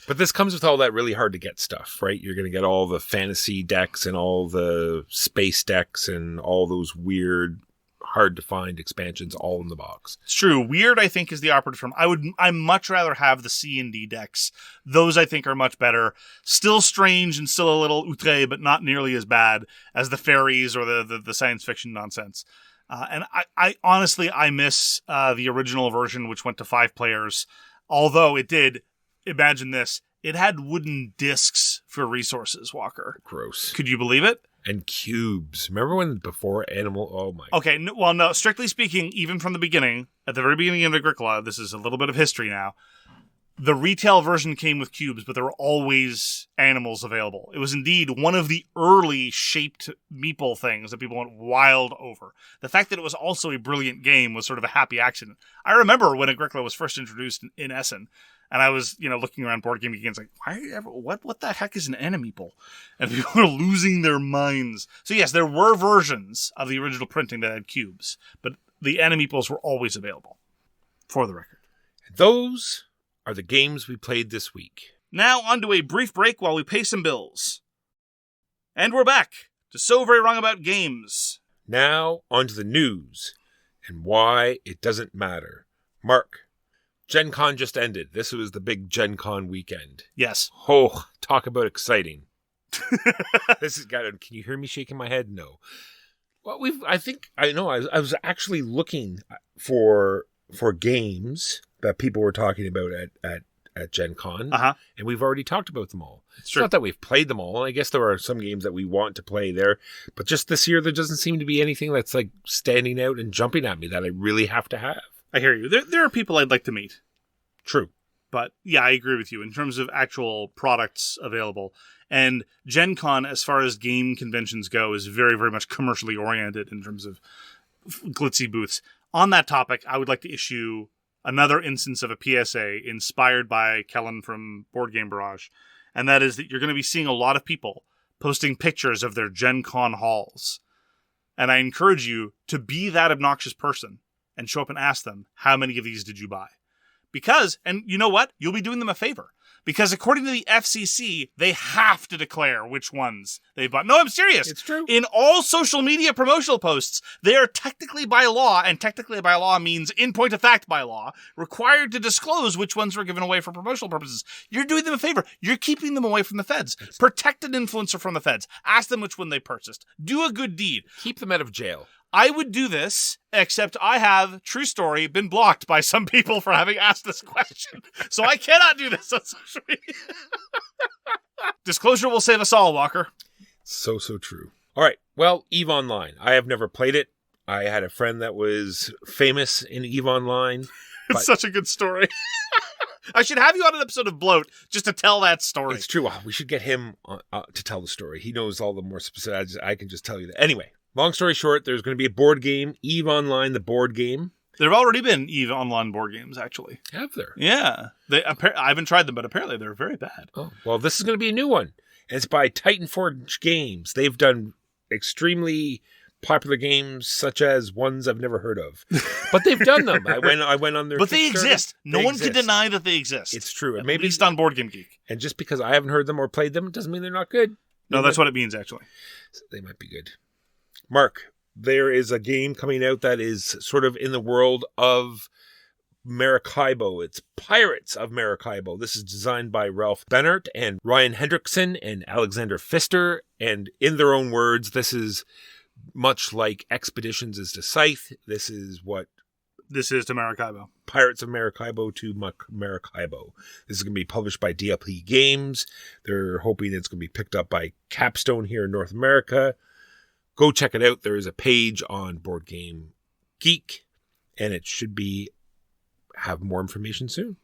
But this comes with all that really hard to get stuff, right? You're going to get all the fantasy decks and all the space decks and all those weird, hard to find expansions all in the box. It's true. Weird, I think, is the operative term. I much rather have the C&D decks. Those, I think, are much better. Still strange and still a little outre, but not nearly as bad as the fairies or the science fiction nonsense. And I honestly, I miss the original version, which went to 5 players. Although it did, imagine this, it had wooden discs for resources, Walker. Gross. Could you believe it? And cubes. Remember when before Animal... Oh, my... Okay, well, no, strictly speaking, even from the beginning, at the very beginning of Agricola, this is a little bit of history now, the retail version came with cubes, but there were always animals available. It was indeed one of the early shaped meeple things that people went wild over. The fact that it was also a brilliant game was sort of a happy accident. I remember when Agricola was first introduced in Essen, and I was, looking around board game games like, what the heck is an animeeple? And people were losing their minds. So yes, there were versions of the original printing that had cubes, but the animeeples were always available, for the record. Those are the games we played this week. Now on to a brief break while we pay some bills. And we're back to So Very Wrong About Games. Now on to the news and why it doesn't matter. Mark, Gen Con just ended. This was the big Gen Con weekend. Yes. Oh, talk about exciting. This has got. Can you hear me shaking my head? No. Well, I was actually looking for games that people were talking about at Gen Con, and we've already talked about them all. It's not that we've played them all. I guess there are some games that we want to play there, but just this year there doesn't seem to be anything that's like standing out and jumping at me that I really have to have. I hear you. There are people I'd like to meet. True. But yeah, I agree with you in terms of actual products available. And Gen Con, as far as game conventions go, is very, very much commercially oriented in terms of glitzy booths. On that topic, I would like to issue another instance of a PSA inspired by Kellen from Board Game Barrage. And that is that you're going to be seeing a lot of people posting pictures of their Gen Con hauls. And I encourage you to be that obnoxious person and show up and ask them, how many of these did you buy? Because, and you know what? You'll be doing them a favor. Because according to the FCC, they have to declare which ones they bought. No, I'm serious. It's true. In all social media promotional posts, they are technically by law, and technically by law means in point of fact by law, required to disclose which ones were given away for promotional purposes. You're doing them a favor. You're keeping them away from the feds. Protect an influencer from the feds. Ask them which one they purchased. Do a good deed. Keep them out of jail. I would do this, except I have, true story, been blocked by some people for having asked this question. So I cannot do this on social media. Disclosure will save us all, Walker. So true. All right. Well, EVE Online. I have never played it. I had a friend that was famous in EVE Online. It's such a good story. I should have you on an episode of Bloat just to tell that story. It's true. We should get him to tell the story. He knows all the more specific. I can just tell you that. Anyway. Long story short, there's going to be a board game, EVE Online, the board game. There have already been EVE Online board games, actually. Have there? Yeah. I haven't tried them, but apparently they're very bad. Oh, well, this is going to be a new one. And it's by Titan Forge Games. They've done extremely popular games, such as ones I've never heard of. But they've done them. I went on their But they exist. No one can deny that they exist. It's true. At least on Board Game Geek. And just because I haven't heard them or played them doesn't mean they're not good. No, that's what it means, actually. They might be good. Mark, there is a game coming out that is sort of in the world of Maracaibo. It's Pirates of Maracaibo. This is designed by Ralph Bennett and Ryan Hendrickson and Alexander Pfister. And in their own words, this is much like Expeditions is to Scythe. This is to Maracaibo. Pirates of Maracaibo to Maracaibo. This is going to be published by DLP Games. They're hoping it's going to be picked up by Capstone here in North America. Go check it out. There is a page on Board Game Geek, and it should have more information soon.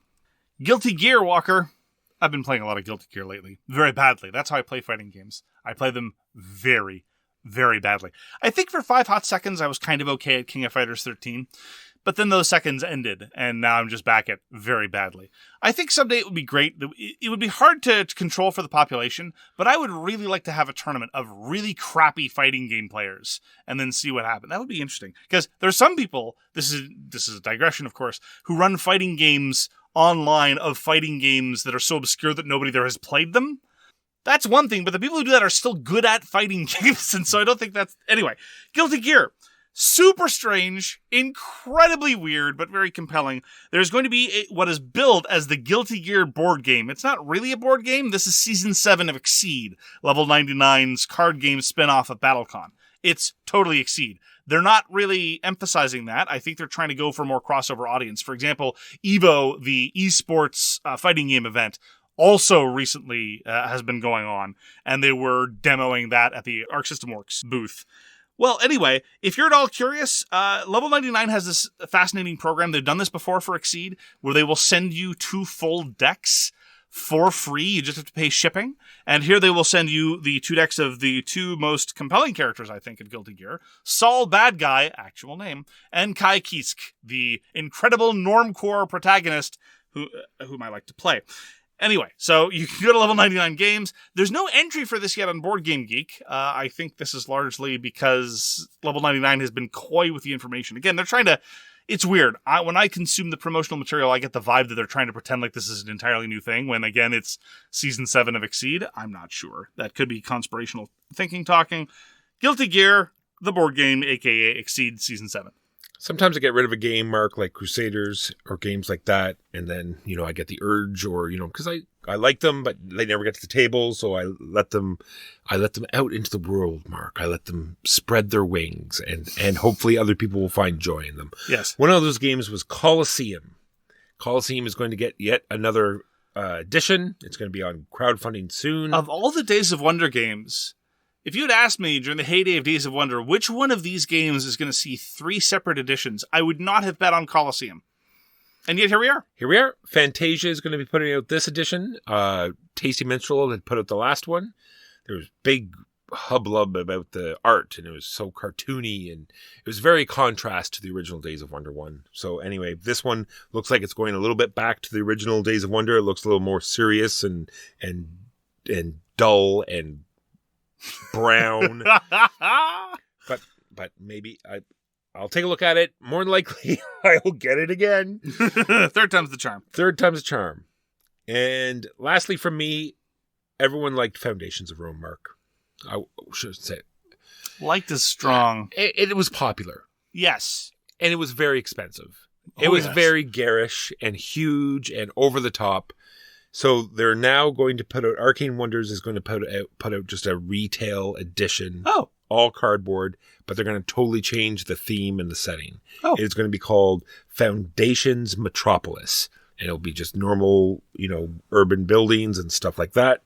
Guilty Gear, Walker. I've been playing a lot of Guilty Gear lately. Very badly. That's how I play fighting games. I play them very, very badly. I think for 5 hot seconds I was kind of okay at King of Fighters 13. But then those seconds ended, and now I'm just back at very badly. I think someday it would be great. It would be hard to control for the population, but I would really like to have a tournament of really crappy fighting game players and then see what happens. That would be interesting. Because there's some people, this is a digression, of course, who run fighting games online of fighting games that are so obscure that nobody there has played them. That's one thing, but the people who do that are still good at fighting games, and so I don't think that's... Anyway, Guilty Gear. Super strange, incredibly weird, but very compelling. There's going to be what is billed as the Guilty Gear board game. It's not really a board game. This is Season 7 of Exceed, Level 99's card game spin-off of BattleCon. It's totally Exceed. They're not really emphasizing that. I think they're trying to go for a more crossover audience. For example, EVO, the esports fighting game event, also recently has been going on, and they were demoing that at the Arc System Works booth. Well, anyway, if you're at all curious, Level 99 has this fascinating program. They've done this before for Exceed, where they will send you 2 full decks for free. You just have to pay shipping. And here they will send you the 2 decks of the 2 most compelling characters, I think, in Guilty Gear. Saul Bad Guy, actual name, and Kai Kisk, the incredible normcore protagonist whom I like to play. Anyway, so you can go to Level 99 Games. There's no entry for this yet on Board Game Geek. I think this is largely because Level 99 has been coy with the information. Again, they're trying to it's weird. When I consume the promotional material, I get the vibe that they're trying to pretend like this is an entirely new thing, when, again, it's Season 7 of Exceed. I'm not sure. That could be conspirational thinking talking. Guilty Gear, the board game, a.k.a. Exceed Season 7. Sometimes I get rid of a game, Mark, like Crusaders or games like that, and then, I get the urge, or, because I like them, but they never get to the table, so I let them out into the world, Mark. I let them spread their wings, and hopefully other people will find joy in them. Yes. One of those games was Colosseum. Colosseum is going to get yet another edition. It's going to be on crowdfunding soon. Of all the Days of Wonder games, if you had asked me during the heyday of Days of Wonder, which one of these games is going to see 3 separate editions, I would not have bet on Colosseum. And yet here we are. Here we are. Fantasia is going to be putting out this edition. Tasty Minstrel had put out the last one. There was big hubbub about the art, and it was so cartoony, and it was very contrast to the original Days of Wonder one. So anyway, this one looks like it's going a little bit back to the original Days of Wonder. It looks a little more serious and dull and brown. but maybe I'll take a look at it. More than likely, I'll get it again. Third time's the charm. Third time's the charm. And lastly, from me, everyone liked Foundations of Rome, Mark. I should say. Liked is strong. It was popular. Yes. And it was very expensive. It was very garish and huge and over the top. So they're now going to put out, Arcane Wonders is going to put out just a retail edition. Oh. All cardboard, but they're going to totally change the theme and the setting. Oh. It's going to be called Foundations Metropolis. And it'll be just normal, urban buildings and stuff like that.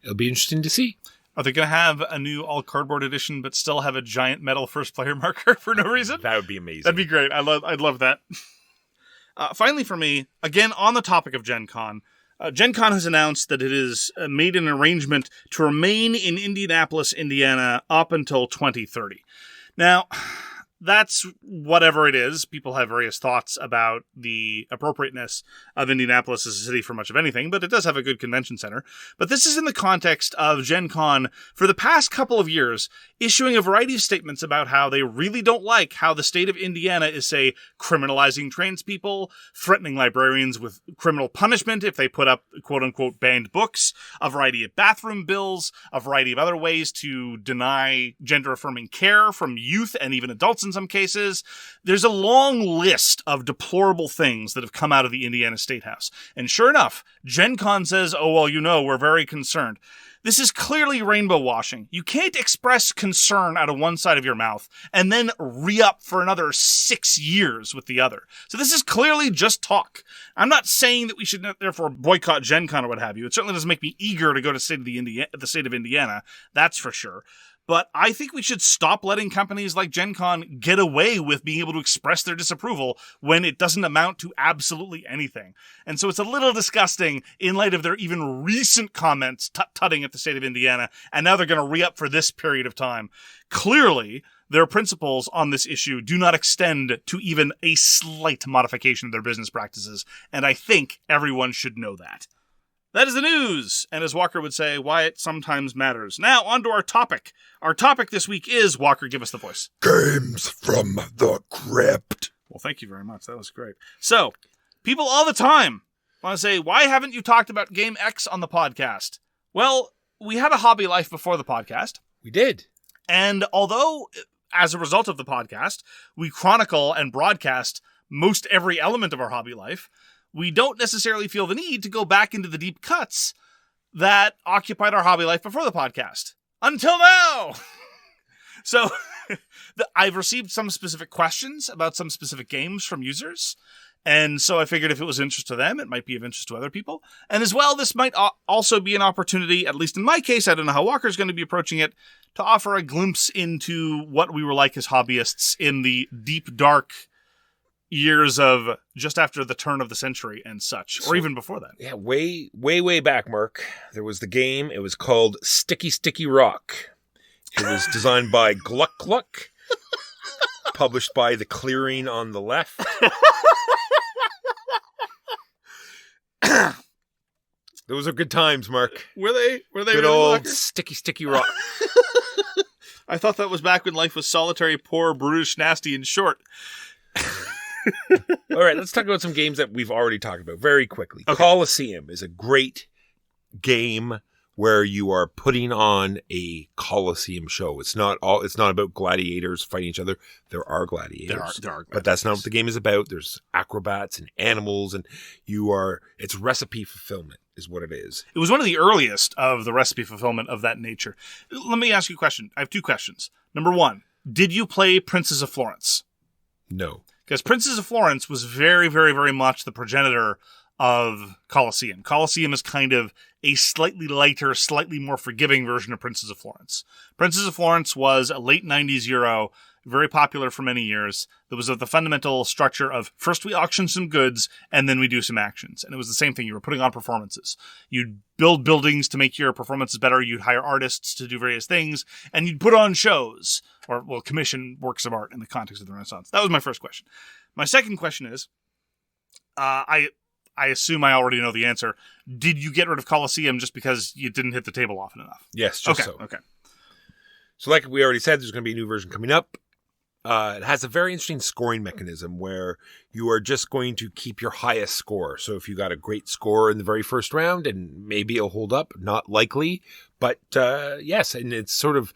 It'll be interesting to see. Are they going to have a new all cardboard edition, but still have a giant metal first player marker for no reason? That would be amazing. That'd be great. I'd love that. Finally, for me, again, on the topic of Gen Con, Gen Con has announced that it has made an arrangement to remain in Indianapolis, Indiana, up until 2030. Now, that's whatever it is. People have various thoughts about the appropriateness of Indianapolis as a city for much of anything, but it does have a good convention center. But this is in the context of Gen Con, for the past couple of years, issuing a variety of statements about how they really don't like how the state of Indiana is, say, criminalizing trans people, threatening librarians with criminal punishment if they put up quote-unquote banned books, a variety of bathroom bills, a variety of other ways to deny gender-affirming care from youth and even adults in some cases. There's a long list of deplorable things that have come out of the Indiana State House. And sure enough, Gen Con says, oh, well, we're very concerned. This is clearly rainbow washing. You can't express concern out of one side of your mouth and then re-up for another 6 years with the other. So this is clearly just talk. I'm not saying that we should therefore boycott Gen Con or what have you. It certainly doesn't make me eager to go to the state of Indiana. That's for sure. But I think we should stop letting companies like Gen Con get away with being able to express their disapproval when it doesn't amount to absolutely anything. And so it's a little disgusting in light of their even recent comments tut-tutting at the state of Indiana, and now they're going to re-up for this period of time. Clearly, their principles on this issue do not extend to even a slight modification of their business practices, and I think everyone should know that. That is the news, and as Walker would say, why it sometimes matters. Now, on to our topic. Our topic this week is, Walker, give us the voice. Games from the Crypt. Well, thank you very much. That was great. So, people all the time want to say, why haven't you talked about Game X on the podcast? Well, we had a hobby life before the podcast. We did. And although, as a result of the podcast, we chronicle and broadcast most every element of our hobby life, we don't necessarily feel the need to go back into the deep cuts that occupied our hobby life before the podcast. Until now! So, I've received some specific questions about some specific games from users, and so I figured if it was of interest to them, it might be of interest to other people. And as well, this might also be an opportunity, at least in my case, I don't know how Walker's going to be approaching it, to offer a glimpse into what we were like as hobbyists in the deep, dark years of just after the turn of the century and such, or even before that. Yeah, way back, Mark. There was the game. It was called Sticky Sticky Rock. It was designed by Gluck Gluck, published by The Clearing on the Left. Those are good times, Mark. Were they good really, old Walker? Sticky Sticky Rock. I thought that was back when life was solitary, poor, brutish, nasty, and short. All right, let's talk about some games that we've already talked about very quickly. Okay. Colosseum is a great game where you are putting on a Colosseum show. It's not about gladiators fighting each other. There are gladiators. There are But that's not what the game is about. There's acrobats and animals, and it's recipe fulfillment is what it is. It was one of the earliest of the recipe fulfillment of that nature. Let me ask you a question. I have 2 questions. Number 1, did you play Princes of Florence? No. Because Princes of Florence was very, very, very much the progenitor of Colosseum. Colosseum is kind of a slightly lighter, slightly more forgiving version of Princes of Florence. Princes of Florence was a late 90s Euro, very popular for many years. There was the fundamental structure of first we auction some goods and then we do some actions. And it was the same thing. You were putting on performances. You'd build buildings to make your performances better. You'd hire artists to do various things. And you'd put on shows or, commission works of art in the context of the Renaissance. That was my first question. My second question is, I assume I already know the answer. Did you get rid of Colosseum just because you didn't hit the table often enough? Yes, just so. Okay. So like we already said, there's going to be a new version coming up. It has a very interesting scoring mechanism where you are just going to keep your highest score. So if you got a great score in the very first round, and maybe it'll hold up, not likely. But yes, and it's sort of...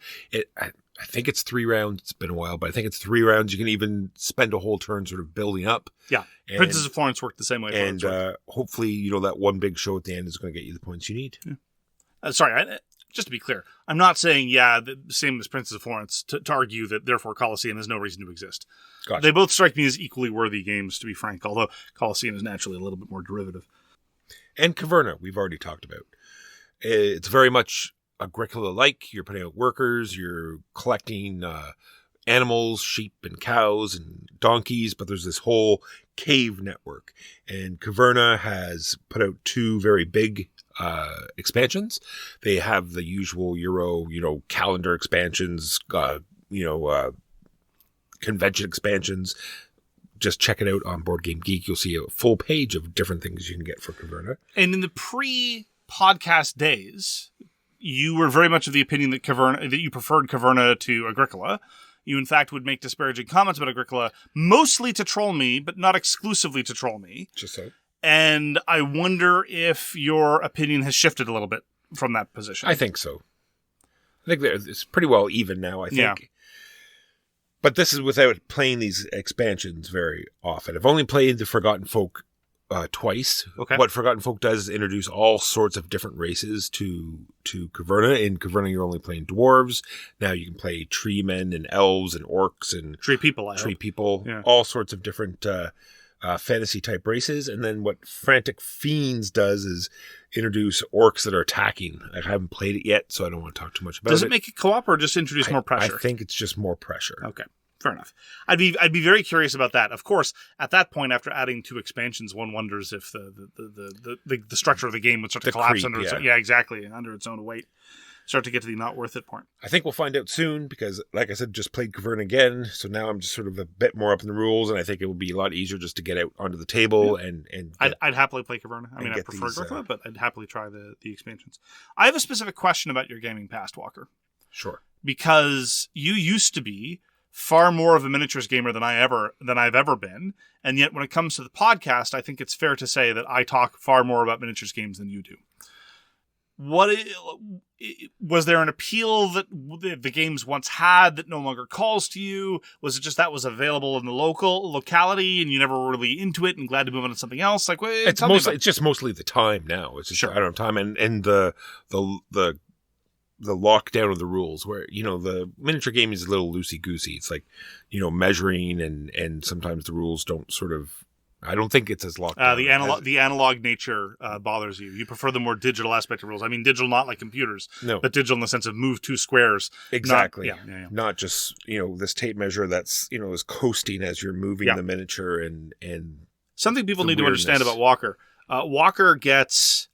I think it's 3 rounds. It's been a while, but I think it's 3 rounds. You can even spend a whole turn sort of building up. Yeah. Princes of Florence worked the same way. And hopefully, that one big show at the end is going to get you the points you need. Yeah. Sorry, just to be clear, I'm not saying, the same as Princes of Florence to argue that therefore Colosseum has no reason to exist. Gotcha. They both strike me as equally worthy games, to be frank, although Colosseum is naturally a little bit more derivative. And Caverna, we've already talked about. It's very much Agricola-like. You're putting out workers, you're collecting animals, sheep and cows and donkeys, but there's this whole cave network. And Caverna has put out 2 very big expansions. They have the usual Euro, calendar expansions, convention expansions. Just check it out on Board Game Geek. You'll see a full page of different things you can get for Caverna. And in the pre-podcast days, you were very much of the opinion that you preferred Caverna to Agricola. You, in fact, would make disparaging comments about Agricola, mostly to troll me, but not exclusively to troll me. Just so. And I wonder if your opinion has shifted a little bit from that position. I think so. I think it's pretty well even now, I think. Yeah. But this is without playing these expansions very often. I've only played the Forgotten Folk twice. Okay. What Forgotten Folk does is introduce all sorts of different races to Caverna. In Caverna, you're only playing dwarves. Now you can play tree men and elves and orcs and tree people. Yeah. All sorts of different fantasy type races. And then what Frantic Fiends does is introduce orcs that are attacking. I haven't played it yet, so I don't want to talk too much about it. Does it make it co-op or just introduce more pressure? I think it's just more pressure. Okay. Fair enough. I'd be very curious about that. Of course, at that point, after adding 2 expansions, one wonders if the structure of the game would start to collapse under its own weight. Start to get to the not worth it point. I think we'll find out soon because, like I said, just played Caverna again, so now I'm just sort of a bit more up in the rules, and I think it will be a lot easier just to get out onto the table and I'd happily play Caverna. I mean, I prefer Agricola, but I'd happily try the expansions. I have a specific question about your gaming past, Walker. Sure. Because you used to be far more of a miniatures gamer than I've ever been, and yet when it comes to the podcast, I think it's fair to say that I talk far more about miniatures games than you do. Was there an appeal that the games once had that no longer calls to you? Was it just that was available in the locality and you never were really into it and glad to move on to something else? Like, it's just mostly the time now. It's just, sure. I don't have time and the lockdown of the rules where, the miniature game is a little loosey-goosey. It's like, measuring and sometimes the rules don't sort of, I don't think it's as locked down. The analog nature bothers you. You prefer the more digital aspect of rules. I mean, digital not like computers, no, but digital in the sense of move 2 squares. Exactly. Not just, this tape measure that's, is coasting as you're moving the miniature and something people need to understand about Walker. Walker gets...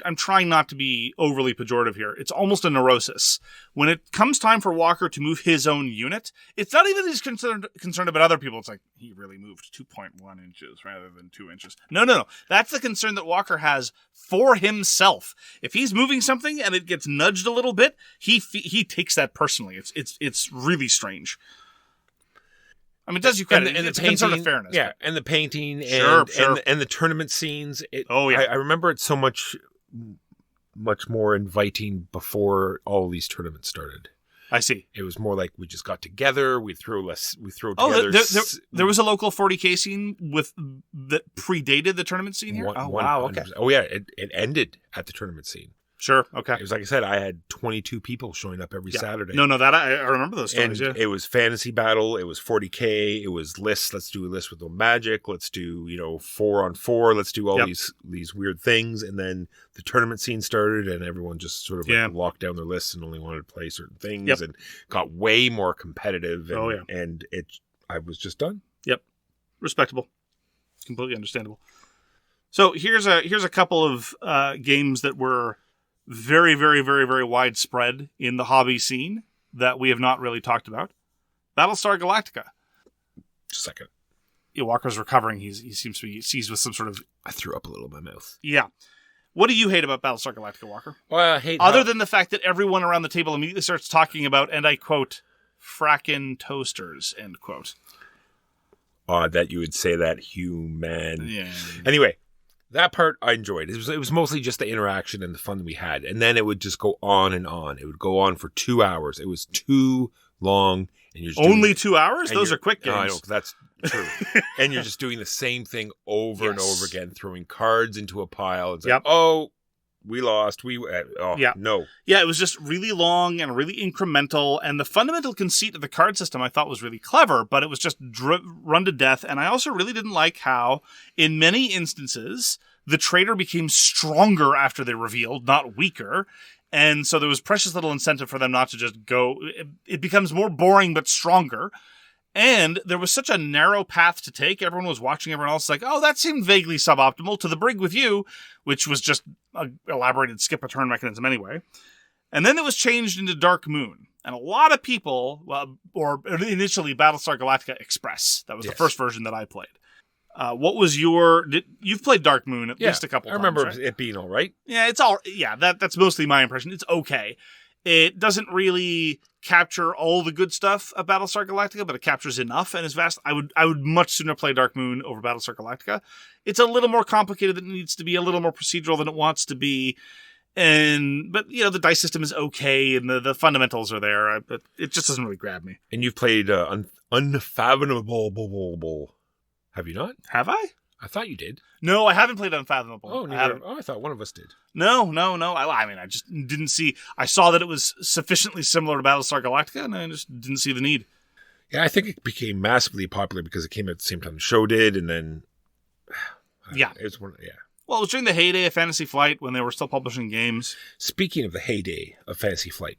I'm trying not to be overly pejorative here. It's almost a neurosis. When it comes time for Walker to move his own unit, it's not even that he's concerned about other people. It's like, he really moved 2.1 inches rather than 2 inches. No. That's the concern that Walker has for himself. If he's moving something and it gets nudged a little bit, he takes that personally. It's really strange. I mean, it does you credit. And it's a concern of fairness. Yeah, and the painting Sure. and the tournament scenes. Oh, yeah. I remember it so much more inviting before all these tournaments started. I see. It was more like we just got together. We throw together. Oh, there was a local 40K scene that predated the tournament scene here. Wow. Okay. Oh yeah, it ended at the tournament scene. Sure. Okay. It was like I said, I had 22 people showing up every Saturday. No, that I remember those stories. And it was fantasy battle. It was 40K. It was lists. Let's do a list with no magic. Let's do 4-on-4. Let's do all these weird things. And then the tournament scene started, and everyone just sort of locked down their lists and only wanted to play certain things, and got way more competitive. And, I was just done. Yep, respectable, completely understandable. So here's a couple of games that were very, very, very, very widespread in the hobby scene that we have not really talked about. Battlestar Galactica. Second. Walker's recovering. He seems to be seized with some sort of... I threw up a little in my mouth. Yeah. What do you hate about Battlestar Galactica, Walker? Well, I hate... Other than the fact that everyone around the table immediately starts talking about, and I quote, frackin' toasters, end quote. Odd that you would say that, human. Yeah. Anyway... That part I enjoyed. It was mostly just the interaction and the fun that we had. And then it would just go on and on. It would go on for 2 hours. It was too long. And you're only 2 hours? Those are quick games. I know, that's true. And you're just doing the same thing over and over again, throwing cards into a pile. It's like, oh, we lost. No. Yeah, it was just really long and really incremental. And the fundamental conceit of the card system I thought was really clever, but it was just run to death. And I also really didn't like how, in many instances, the trader became stronger after they revealed, not weaker. And so there was precious little incentive for them not to just go. It becomes more boring but stronger. And there was such a narrow path to take. Everyone was watching everyone else like, oh, that seemed vaguely suboptimal. To the brig with you, which was just an elaborated skip a turn mechanism anyway. And then it was changed into Dark Moon. And a lot of people, or initially Battlestar Galactica Express. That was the first version that I played. What was you've played Dark Moon at least a couple times, I remember right? it being all right. Yeah, that's mostly my impression. It's okay. It doesn't really capture all the good stuff of Battlestar Galactica, but it captures enough and is vast. I would much sooner play Dark Moon over Battlestar Galactica. It's a little more complicated than it needs to be, a little more procedural than it wants to be. But the dice system is okay, and the fundamentals are there, but it just doesn't really grab me. And you've played Unfathomable. Have you not? Have I? I thought you did. No, I haven't played Unfathomable. Oh, neither. I thought one of us did. No. I mean, I just didn't see... I saw that it was sufficiently similar to Battlestar Galactica, and I just didn't see the need. Yeah, I think it became massively popular because it came out at the same time the show did, and then... Yeah. It was one... Yeah. Well, it was during the heyday of Fantasy Flight when they were still publishing games. Speaking of the heyday of Fantasy Flight,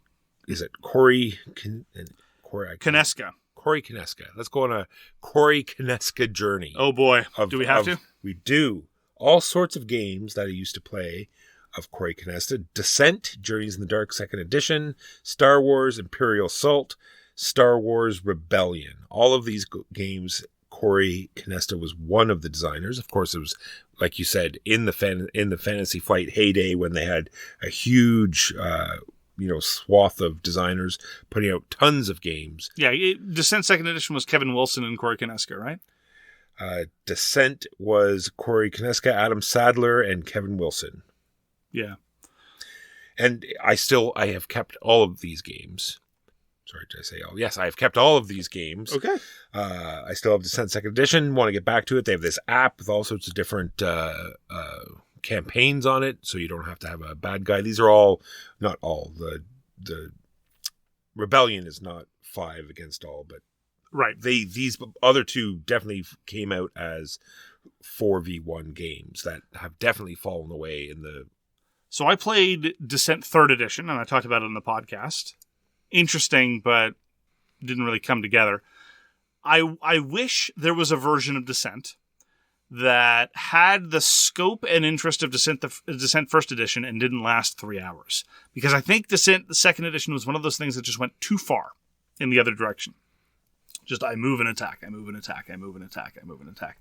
is it Corey Konieczka. Corey Konieczka. Let's go on a Corey Konieczka journey. Oh boy. Do we have to? We do. All sorts of games that I used to play of Corey Konieczka. Descent, Journeys in the Dark 2nd Edition, Star Wars, Imperial Assault, Star Wars Rebellion. All of these games, Corey Konieczka was one of the designers. Of course, it was, like you said, in the Fantasy Flight heyday when they had a huge... swath of designers putting out tons of games. Yeah, Descent 2nd Edition was Kevin Wilson and Corey Konieczka, right? Descent was Corey Konieczka, Adam Sadler, and Kevin Wilson. Yeah. And I have kept all of these games. Sorry, did I say all? Yes, I have kept all of these games. Okay. I still have Descent 2nd Edition. Want to get back to it. They have this app with all sorts of different... campaigns on it, so you don't have to have a bad guy. These are all, not all, the Rebellion is not 5 against all, but right. These other two definitely came out as 4v1 games that have definitely fallen away in the... So I played Descent 3rd Edition, and I talked about it in the podcast. Interesting, but didn't really come together. I wish there was a version of Descent that had the scope and interest of Descent 1st Edition and didn't last 3 hours. Because I think Descent the 2nd Edition was one of those things that just went too far in the other direction. Just I move and attack, I move and attack, I move and attack, I move and attack.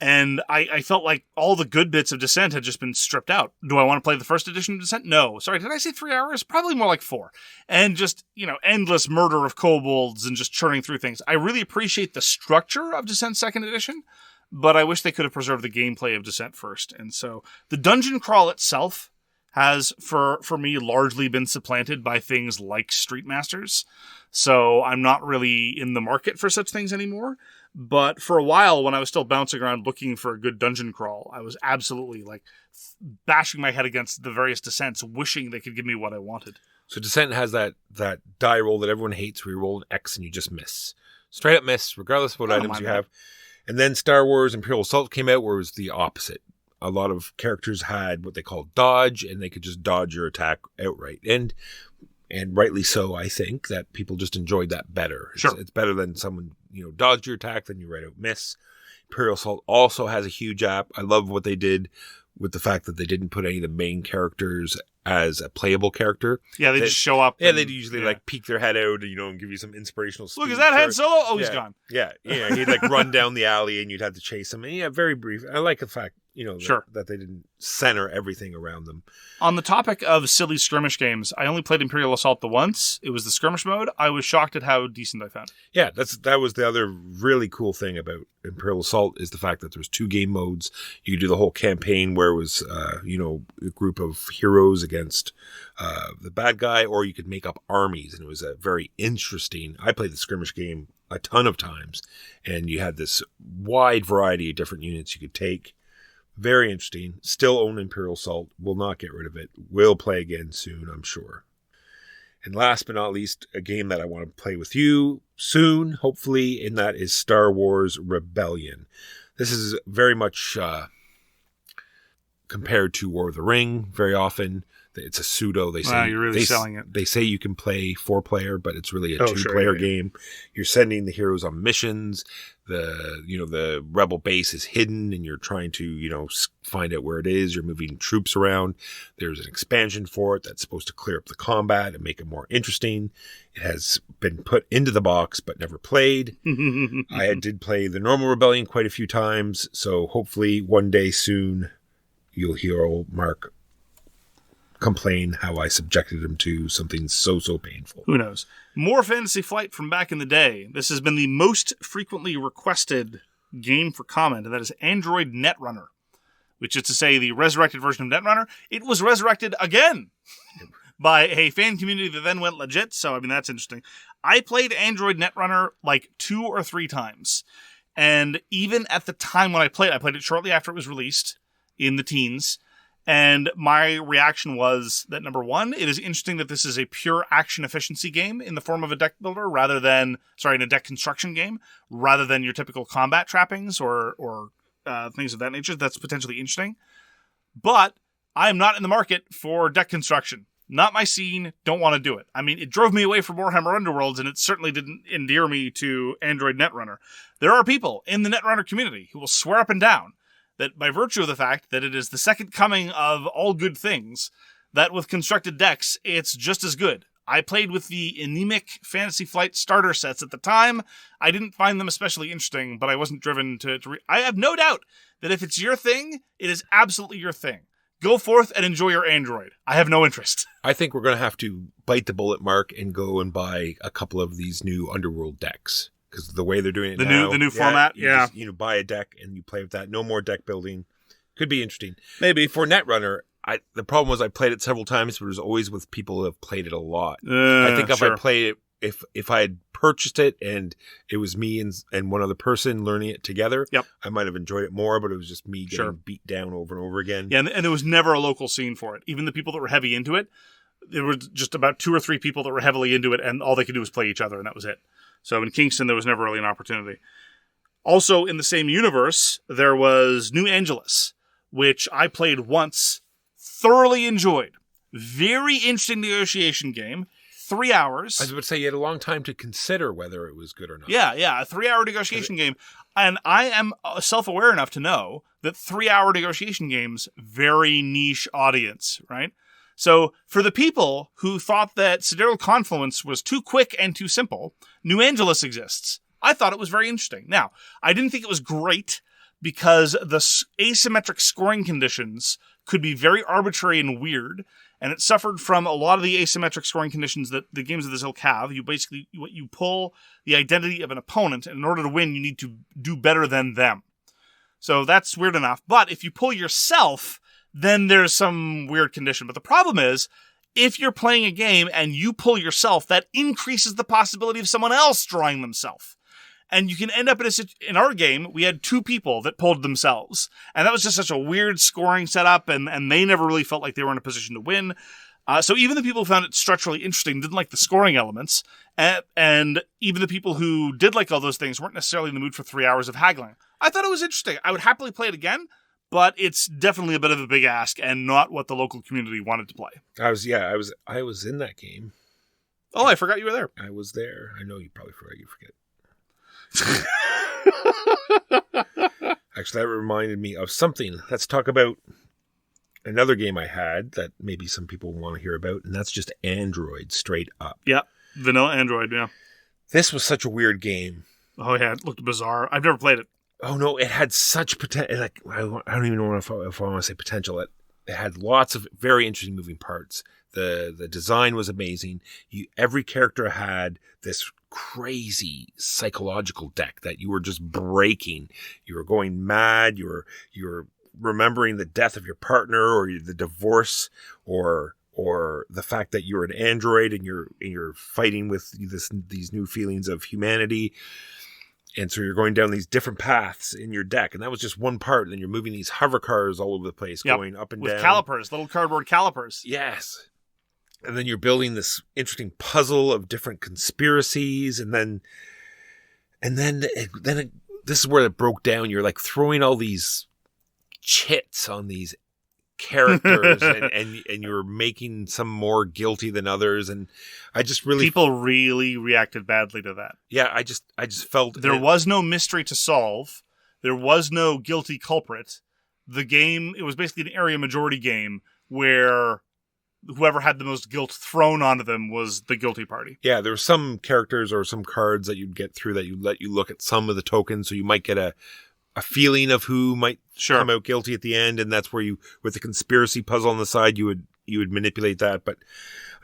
And I felt like all the good bits of Descent had just been stripped out. Do I want to play the first edition of Descent? No. Sorry, did I say 3 hours? Probably more like 4. And just, endless murder of kobolds and just churning through things. I really appreciate the structure of Descent 2nd edition, but I wish they could have preserved the gameplay of Descent first. And so the dungeon crawl itself has, for me, largely been supplanted by things like Street Masters. So I'm not really in the market for such things anymore. But for a while, when I was still bouncing around looking for a good dungeon crawl, I was absolutely bashing my head against the various Descents, wishing they could give me what I wanted. So Descent has that die roll that everyone hates where you roll an X and you just miss. Straight up miss, regardless of what items you have. And then Star Wars Imperial Assault came out where it was the opposite. A lot of characters had what they call dodge, and they could just dodge your attack outright. And rightly so, I think, that people just enjoyed that better. Sure. It's better than someone, dodge your attack, then you right out miss. Imperial Assault also has a huge app. I love what they did with the fact that they didn't put any of the main characters as a playable character. Yeah, they just show up. Yeah, they'd usually peek their head out, and give you some inspirational speech. Look, is that Han Solo? Oh, he's gone. Yeah, he'd run down the alley and you'd have to chase him. And very brief. I like the fact, that they didn't center everything around them. On the topic of silly skirmish games, I only played Imperial Assault the once. It was the skirmish mode. I was shocked at how decent I found it. Yeah, that was the other really cool thing about Imperial Assault is the fact that there was 2 game modes. You could do the whole campaign where it was, a group of heroes against the bad guy, or you could make up armies, and it was a very interesting. I played the skirmish game a ton of times, and you had this wide variety of different units you could take. Very interesting. Still own Imperial Assault. Will not get rid of it. Will play again soon, I'm sure. And last but not least, a game that I want to play with you soon, hopefully, and that is Star Wars Rebellion. This is very much compared to War of the Ring very often. It's a pseudo. They say, wow, you're really selling it. They say you can play 4-player, but it's really a 2-player game. You're sending the heroes on missions. The rebel base is hidden, and you're trying to find out where it is. You're moving troops around. There's an expansion for it that's supposed to clear up the combat and make it more interesting. It has been put into the box but never played. I did play the normal Rebellion quite a few times, so hopefully one day soon you'll hear old Mark complain how I subjected him to something so painful. Who knows? More Fantasy Flight from back in the day. This has been the most frequently requested game for comment, and that is Android Netrunner, which is to say the resurrected version of Netrunner. It was resurrected again by a fan community that then went legit, so that's interesting. I played Android Netrunner 2 or 3 times, and even at the time when I played it shortly after it was released in the teens. And my reaction was that, number one, it is interesting that this is a pure action efficiency game in the form of a deck builder in a deck construction game, rather than your typical combat trappings or things of that nature. That's potentially interesting. But I am not in the market for deck construction. Not my scene. Don't want to do it. It drove me away from Warhammer Underworlds, and it certainly didn't endear me to Android Netrunner. There are people in the Netrunner community who will swear up and down that by virtue of the fact that it is the second coming of all good things, that with constructed decks, it's just as good. I played with the anemic Fantasy Flight starter sets at the time. I didn't find them especially interesting, but I wasn't driven to I have no doubt that if it's your thing, it is absolutely your thing. Go forth and enjoy your Android. I have no interest. I think we're going to have to bite the bullet, Mark, and go and buy a couple of these new Underworld decks. Because the way they're doing it now. The new format, just, buy a deck and you play with that. No more deck building. Could be interesting. Maybe. For Netrunner, the problem was I played it several times, but it was always with people who have played it a lot. I think if I played it, if I had purchased it and it was me and one other person learning it together, I might have enjoyed it more, but it was just me getting beat down over and over again. Yeah, and there was never a local scene for it. Even the people that were heavy into it, there were just about 2 or 3 people that were heavily into it, and all they could do was play each other, and that was it. So in Kingston, there was never really an opportunity. Also, in the same universe, there was New Angeles, which I played once, thoroughly enjoyed. Very interesting negotiation game. 3 hours. I was about to say, you had a long time to consider whether it was good or not. Yeah, a 3-hour negotiation game. And I am self-aware enough to know that 3-hour negotiation games, very niche audience, right? So, for the people who thought that Sidereal Confluence was too quick and too simple, New Angeles exists. I thought it was very interesting. Now, I didn't think it was great, because the asymmetric scoring conditions could be very arbitrary and weird, and it suffered from a lot of the asymmetric scoring conditions that the games of this ilk have. You pull the identity of an opponent, and in order to win, you need to do better than them. So that's weird enough. But if you pull yourself, then there's some weird condition. But the problem is, if you're playing a game and you pull yourself, that increases the possibility of someone else drawing themselves. And you can end up in our game, we had 2 people that pulled themselves. And that was just such a weird scoring setup, and they never really felt like they were in a position to win. So even the people who found it structurally interesting didn't like the scoring elements. And even the people who did like all those things weren't necessarily in the mood for 3 hours of haggling. I thought it was interesting. I would happily play it again, but it's definitely a bit of a big ask and not what the local community wanted to play. I was in that game. Oh, I forgot you were there. I was there. I know you probably forgot. You forget. Actually, that reminded me of something. Let's talk about another game I had that maybe some people want to hear about, and that's just Android straight up. Yeah, vanilla Android, yeah. This was such a weird game. Oh, yeah, it looked bizarre. I've never played it. Oh, no, it had such potential. Like, I don't even know if I want to say potential. It had lots of very interesting moving parts. The design was amazing. Every character had this crazy psychological deck that you were just breaking. You were going mad. You were remembering the death of your partner, or the divorce, or the fact that you're an android and you're fighting with these new feelings of humanity. And so you're going down these different paths in your deck. And that was just one part. And then you're moving these hover cars all over the place, going up and down. With calipers, little cardboard calipers. Yes. And then you're building this interesting puzzle of different conspiracies. And then this is where it broke down. You're like throwing all these chits on these characters and you're making some more guilty than others, and I just really people really reacted badly to that. Yeah, I just felt there was no mystery to solve. There was no guilty culprit. The game, it was basically an area majority game where whoever had the most guilt thrown onto them was the guilty party. Yeah, there were some characters or some cards that you'd get through that you'd let you look at some of the tokens, so you might get a feeling of who might come out guilty at the end, and that's where you, with the conspiracy puzzle on the side, you would manipulate that. But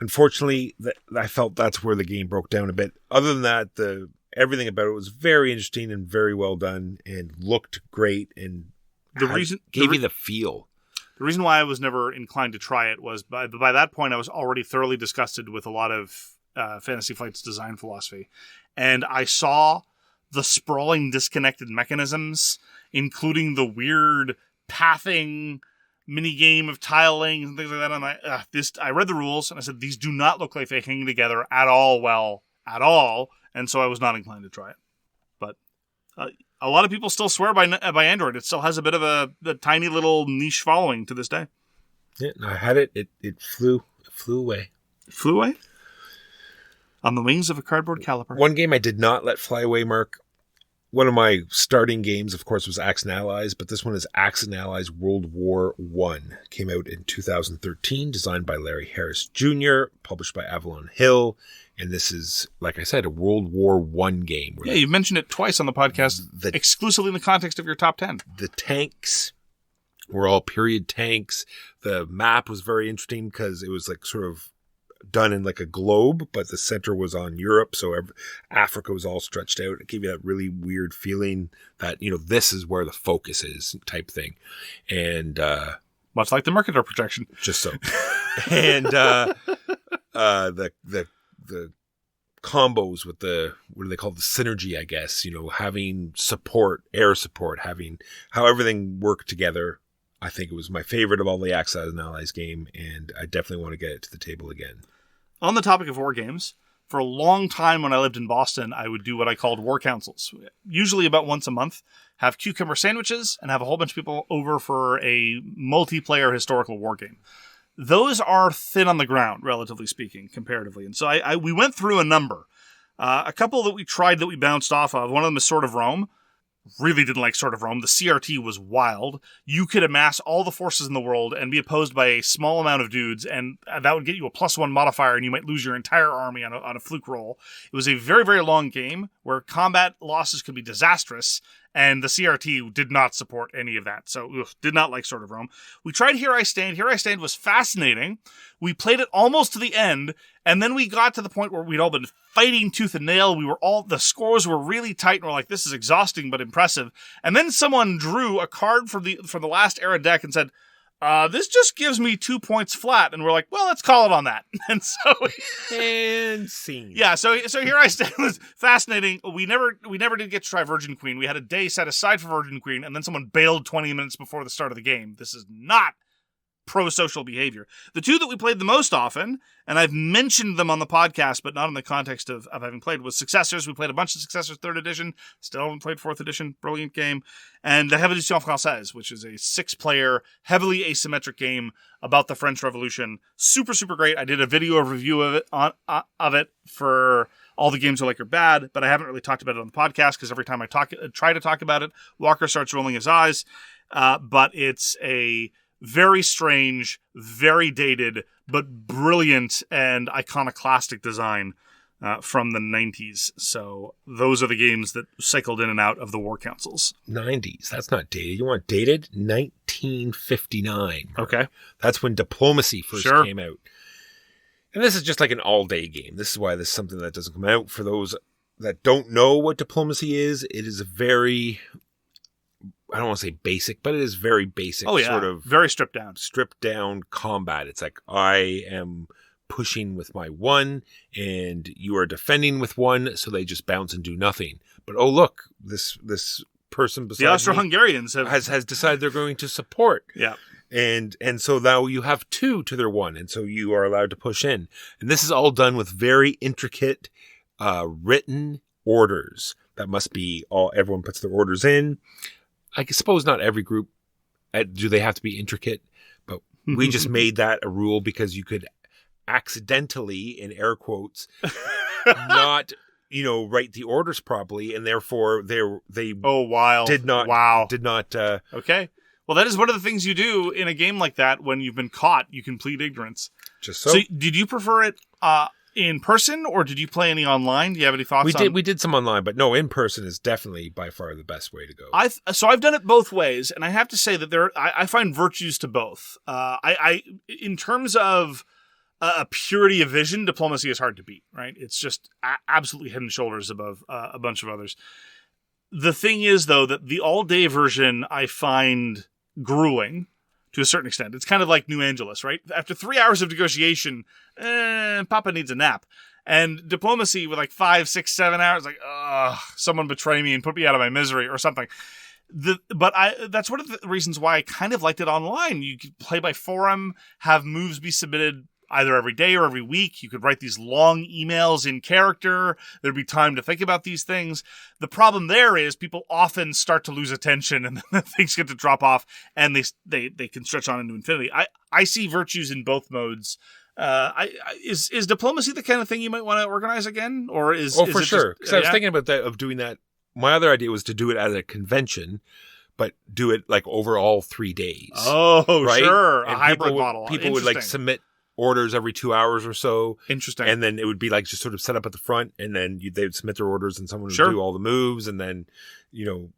unfortunately, I felt that's where the game broke down a bit. Other than that, everything about it was very interesting and very well done, and looked great, and gave you the feel. The reason why I was never inclined to try it was by that point I was already thoroughly disgusted with a lot of Fantasy Flight's design philosophy, and I saw the sprawling, disconnected mechanisms, including the weird pathing mini-game of tiling and things like that. And I read the rules, and I said, these do not look like they hang together at all well, at all. And so I was not inclined to try it. But a lot of people still swear by Android. It still has a bit of a tiny little niche following to this day. Yeah, I had it. It flew away. It flew away? On the wings of a cardboard caliper. One game I did not let fly away, Mark. One of my starting games, of course, was Axis and Allies, but this one is Axis and Allies World War I. Came out in 2013, designed by Larry Harris Jr., published by Avalon Hill, and this is, like I said, a World War I game. Yeah, you've mentioned it twice on the podcast, exclusively in the context of your top 10. The tanks were all period tanks. The map was very interesting because it was like sort of done in like a globe, but the center was on Europe, so Africa was all stretched out. It gave you that really weird feeling that, this is where the focus is type thing. And much like the Mercator projection. Just so. And the combos with what do they call the synergy, I guess, having support, air support, having how everything worked together. I think it was my favorite of all the Axis and Allies game, and I definitely want to get it to the table again. On the topic of war games, for a long time when I lived in Boston, I would do what I called war councils. Usually about once a month, have cucumber sandwiches, and have a whole bunch of people over for a multiplayer historical war game. Those are thin on the ground, relatively speaking, comparatively. And so we went through a number. A couple that we tried that we bounced off of. One of them is Sword of Rome. Really didn't like Sword of Rome. The CRT was wild. You could amass all the forces in the world and be opposed by a small amount of dudes, and that would get you a +1 modifier, and you might lose your entire army on a fluke roll. It was a very, very long game where combat losses could be disastrous, And the CRT did not support any of that. So, did not like Sword of Rome. We tried Here I Stand. Here I Stand was fascinating. We played it almost to the end. And then we got to the point where we'd all been fighting tooth and nail. The scores were really tight. And we're like, this is exhausting, but impressive. And then someone drew a card from the last era deck and said, this just gives me 2 points flat. And we're like, well, let's call it on that. And so... and scene. Yeah, so Here I Stand was fascinating. We never did get to try Virgin Queen. We had a day set aside for Virgin Queen, and then someone bailed 20 minutes before the start of the game. This is not pro-social behavior. The two that we played the most often, and I've mentioned them on the podcast, but not in the context of having played, was Successors. We played a bunch of Successors 3rd edition, still haven't played 4th edition, brilliant game, and the Révolution Française, which is a 6-player, heavily asymmetric game about the French Revolution. Super, super great. I did a video review of it for all the games are like or bad, but I haven't really talked about it on the podcast because every time I try to talk about it, Walker starts rolling his eyes. But it's a very strange, very dated, but brilliant and iconoclastic design from the 90s. So those are the games that cycled in and out of the war councils. 90s. That's not dated. You want dated? 1959. Okay. That's when Diplomacy first came out. And this is just like an all-day game. This is why this is something that doesn't come out. For those that don't know what Diplomacy is, it is a very... I don't want to say basic, but it is very basic, sort of very stripped down combat. It's like, I am pushing with my 1 and you are defending with 1. So they just bounce and do nothing. But, oh, look, this person beside the Austro-Hungarians has decided they're going to support. Yeah. And so now you have 2 to their 1. And so you are allowed to push in. And this is all done with very intricate, written orders. That must be everyone puts their orders in. I suppose not every group do they have to be intricate, but we just made that a rule because you could accidentally, in air quotes, not, write the orders properly, and therefore they did not. Okay. Well, that is one of the things you do in a game like that. When you've been caught, you can plead ignorance. Just so. So did you prefer it in person, or did you play any online? Do you have any thoughts? We did some online, but no, in person is definitely by far the best way to go. So I've done it both ways, and I have to say that I find virtues to both. In terms of a purity of vision, Diplomacy is hard to beat, right? It's just absolutely head and shoulders above a bunch of others. The thing is, though, that the all-day version I find grueling to a certain extent. It's kind of like New Angeles, right? After 3 hours of negotiation, Papa needs a nap. And Diplomacy with like 5, 6, 7 hours, like, someone betray me and put me out of my misery or something. That's one of the reasons why I kind of liked it online. You could play by forum, have moves be submitted either every day or every week. You could write these long emails in character. There'd be time to think about these things. The problem there is people often start to lose attention and then things get to drop off and they can stretch on into infinity. I see virtues in both modes. Is Diplomacy the kind of thing you might want to organize again? Or is for sure. Because I was thinking about that, of doing that. My other idea was to do it at a convention, but do it like over all 3 days. Oh, right? Sure. And a hybrid model. People would like submit orders every 2 hours or so. Interesting. And then it would be like just sort of set up at the front, and then they would submit their orders and someone would do all the moves, and then,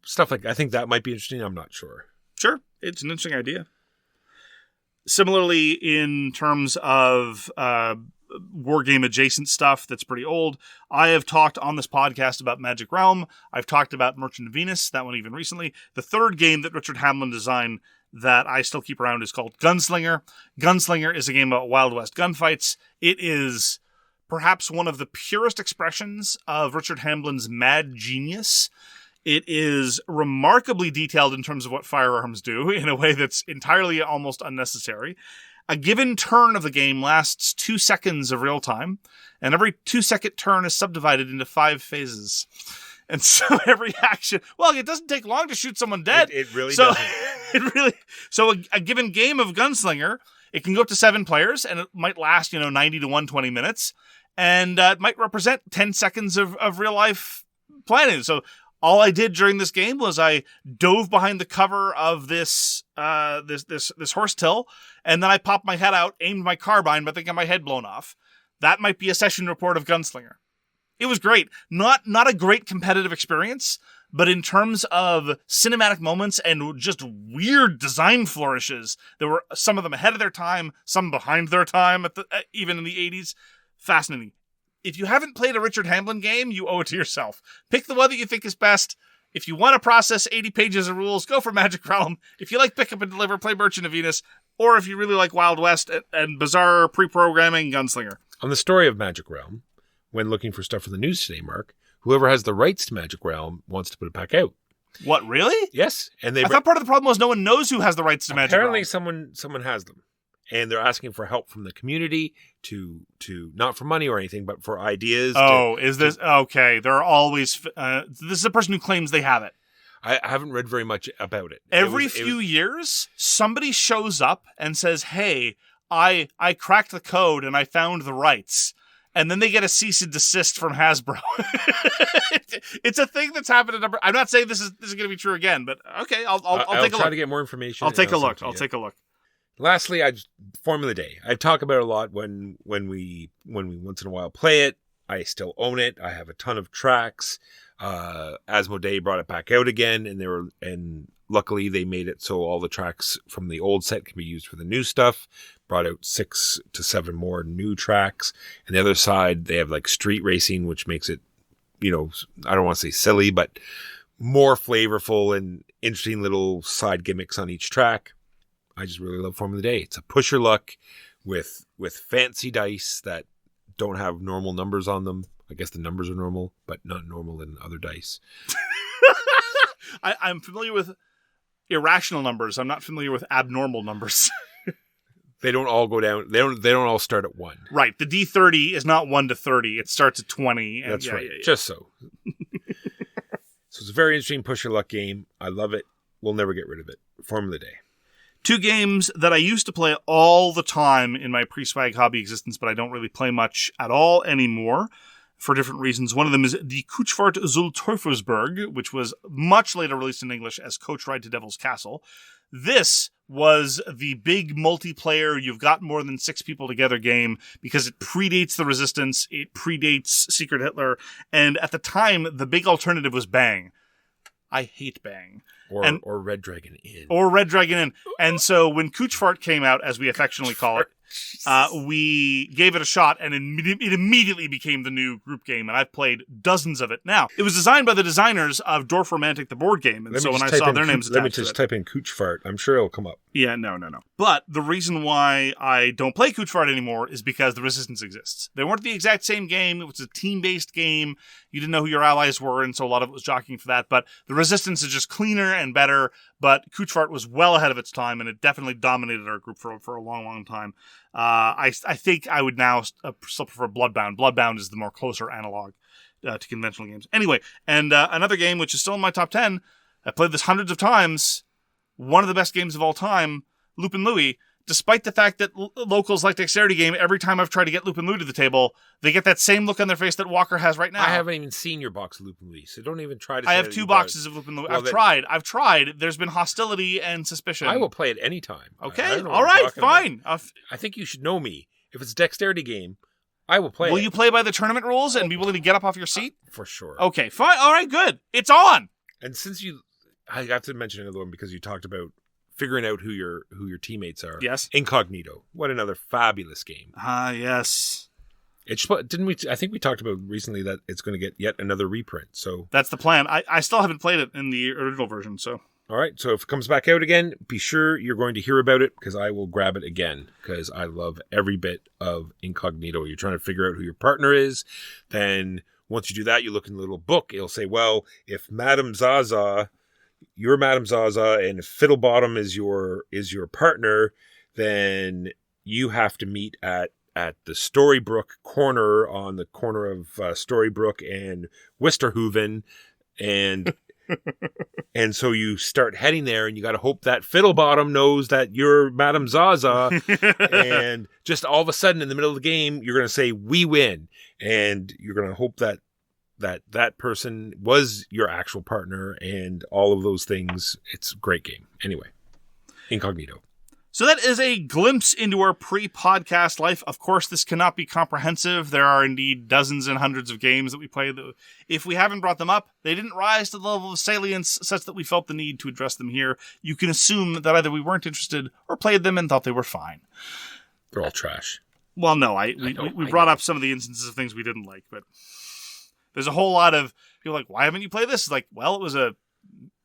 stuff like that. I think that might be interesting. I'm not sure. Sure. It's an interesting idea. Similarly, in terms of wargame adjacent stuff that's pretty old, I have talked on this podcast about Magic Realm. I've talked about Merchant of Venus, that one even recently. The third game that Richard Hamlin designed that I still keep around is called Gunslinger. Gunslinger is a game about Wild West gunfights. It is perhaps one of the purest expressions of Richard Hamlin's mad genius. It is remarkably detailed in terms of what firearms do in a way that's entirely almost unnecessary. A given turn of the game lasts 2 seconds of real time, and every 2-second turn is subdivided into 5 phases. And so every action, it doesn't take long to shoot someone dead. It really doesn't. So a given game of Gunslinger, it can go up to 7 players, and it might last, 90 to 120 minutes, and it might represent 10 seconds of real life planning. So all I did during this game was I dove behind the cover of this horse till, and then I popped my head out, aimed my carbine, but I got my head blown off. That might be a session report of Gunslinger. It was great. Not a great competitive experience, But in terms of cinematic moments and just weird design flourishes, there were some of them ahead of their time, some behind their time, even in the 80s. Fascinating. If you haven't played a Richard Hamblin game, you owe it to yourself. Pick the one that you think is best. If you want to process 80 pages of rules, go for Magic Realm. If you like Pick Up and Deliver, play Merchant of Venus. Or if you really like Wild West and bizarre pre-programming, Gunslinger. On the story of Magic Realm, when looking for stuff for the news today, Mark, whoever has the rights to Magic Realm wants to put it back out. What, really? Yes. And I thought part of the problem was no one knows who has the rights to Magic Realm. Apparently someone has them. And they're asking for help from the community to not for money or anything, but for ideas. Okay. There are always... this is a person who claims they have it. I haven't read very much about it. Every few years, somebody shows up and says, hey, I cracked the code and I found the rights. And then they get a cease and desist from Hasbro. It's a thing that's happened. I'm not saying this is going to be true again, but okay, I'll take a look. I'll try to get more information. I'll take a look. Lastly, Formula Day. I talk about it a lot when we once in a while play it. I still own it. I have a ton of tracks. Asmodee brought it back out again, and luckily they made it so all the tracks from the old set can be used for the new stuff. Brought out 6 to 7 more new tracks. And the other side, they have like street racing, which makes it, I don't want to say silly, but more flavorful and interesting little side gimmicks on each track. I just really love Formula Day. It's a push your luck with fancy dice that don't have normal numbers on them. I guess the numbers are normal, but not normal in other dice. I'm familiar with irrational numbers. I'm not familiar with abnormal numbers. They don't all go down. They don't all start at 1. Right. The D30 is not 1 to 30. It starts at 20. And That's right. Yeah. Just so. So it's a very interesting push your luck game. I love it. We'll never get rid of it. Formula Day. 2 games that I used to play all the time in my pre-SVWAG hobby existence, but I don't really play much at all anymore for different reasons. One of them is Die Kuchfahrt zu Teufelsberg, which was much later released in English as Coach Ride to Devil's Castle. This was the big multiplayer, you've got more than 6 people together game because it predates the Resistance, it predates Secret Hitler, and at the time, the big alternative was Bang. I hate Bang. Or Red Dragon Inn. Or Red Dragon Inn. And so when Kuchfahrt came out, as we affectionately call it, we gave it a shot, and it immediately became the new group game, and I've played dozens of it. Now, it was designed by the designers of Dorf Romantic, the board game, and so when I saw their names attached to it... Let me just type in Kuchfahrt. I'm sure it'll come up. Yeah, no. But the reason why I don't play Kuchfahrt anymore is because the Resistance exists. They weren't the exact same game. It was a team-based game. You didn't know who your allies were, and so a lot of it was jockeying for that. But the Resistance is just cleaner and better, but Kuchfahrt was well ahead of its time, and it definitely dominated our group for a long, long time. I think I would now still prefer Bloodbound. Bloodbound is the more closer analog to conventional games. Anyway, and another game which is still in my top 10, I played this hundreds of times, one of the best games of all time, Lupin Louis. Despite the fact that locals like Dexterity Game, every time I've tried to get Lupin Louis to the table, they get that same look on their face that Walker has right now. I haven't even seen your box of Lupin Louis, so don't even try to say I have 2 boxes of Lupin Louis. Well, I've tried. There's been hostility and suspicion. I will play it anytime. Okay, all right, fine. I think you should know me. If it's a Dexterity Game, I will play it. Will you play by the tournament rules and be willing to get up off your seat? For sure. Okay, fine. All right, good. It's on. And since I have to mention another one because you talked about figuring out who your teammates are. Yes. Incognito. What another fabulous game. Yes. Didn't we? I think we talked about recently that it's going to get yet another reprint. So that's the plan. I still haven't played it in the original version. So all right. So if it comes back out again, be sure you're going to hear about it because I will grab it again because I love every bit of Incognito. You're trying to figure out who your partner is. Then once you do that, you look in the little book. It'll say, well, if Madame Zaza. You're Madame Zaza, and if Fiddlebottom is your partner, then you have to meet at the Storybrooke corner on the corner of Storybrooke and Wisterhoven, and and so you start heading there, and you got to hope that Fiddlebottom knows that you're Madame Zaza, and just all of a sudden in the middle of the game, you're going to say we win, and you're going to hope that person was your actual partner and all of those things. It's a great game. Anyway, Incognito. So that is a glimpse into our pre-podcast life. Of course, this cannot be comprehensive. There are indeed dozens and hundreds of games that we play that, if we haven't brought them up, they didn't rise to the level of salience such that we felt the need to address them here. You can assume that either we weren't interested or played them and thought they were fine. They're all trash. Well, no, we brought up some of the instances of things we didn't like, but there's a whole lot of people like, why haven't you played this? It's like, well, it was a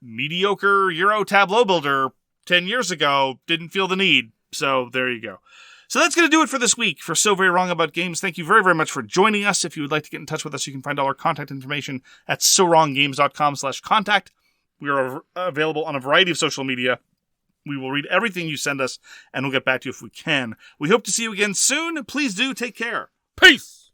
mediocre Euro tableau builder 10 years ago, didn't feel the need. So there you go. So that's going to do it for this week for So Very Wrong About Games. Thank you very, very much for joining us. If you would like to get in touch with us, you can find all our contact information at sowronggames.com/contact. We are available on a variety of social media. We will read everything you send us, and we'll get back to you if we can. We hope to see you again soon. Please do take care. Peace!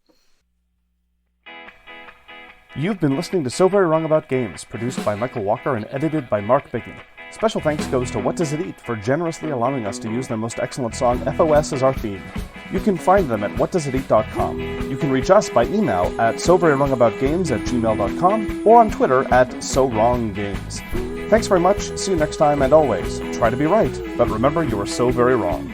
You've been listening to So Very Wrong About Games, produced by Michael Walker and edited by Mark Bigney. Special thanks goes to What Does It Eat for generously allowing us to use their most excellent song, FOS, as our theme. You can find them at whatdoesiteat.com. You can reach us by email at soverywrongaboutgames@gmail.com or on Twitter at SoWrongGames. Thanks very much, see you next time, and always, try to be right, but remember you are so very wrong.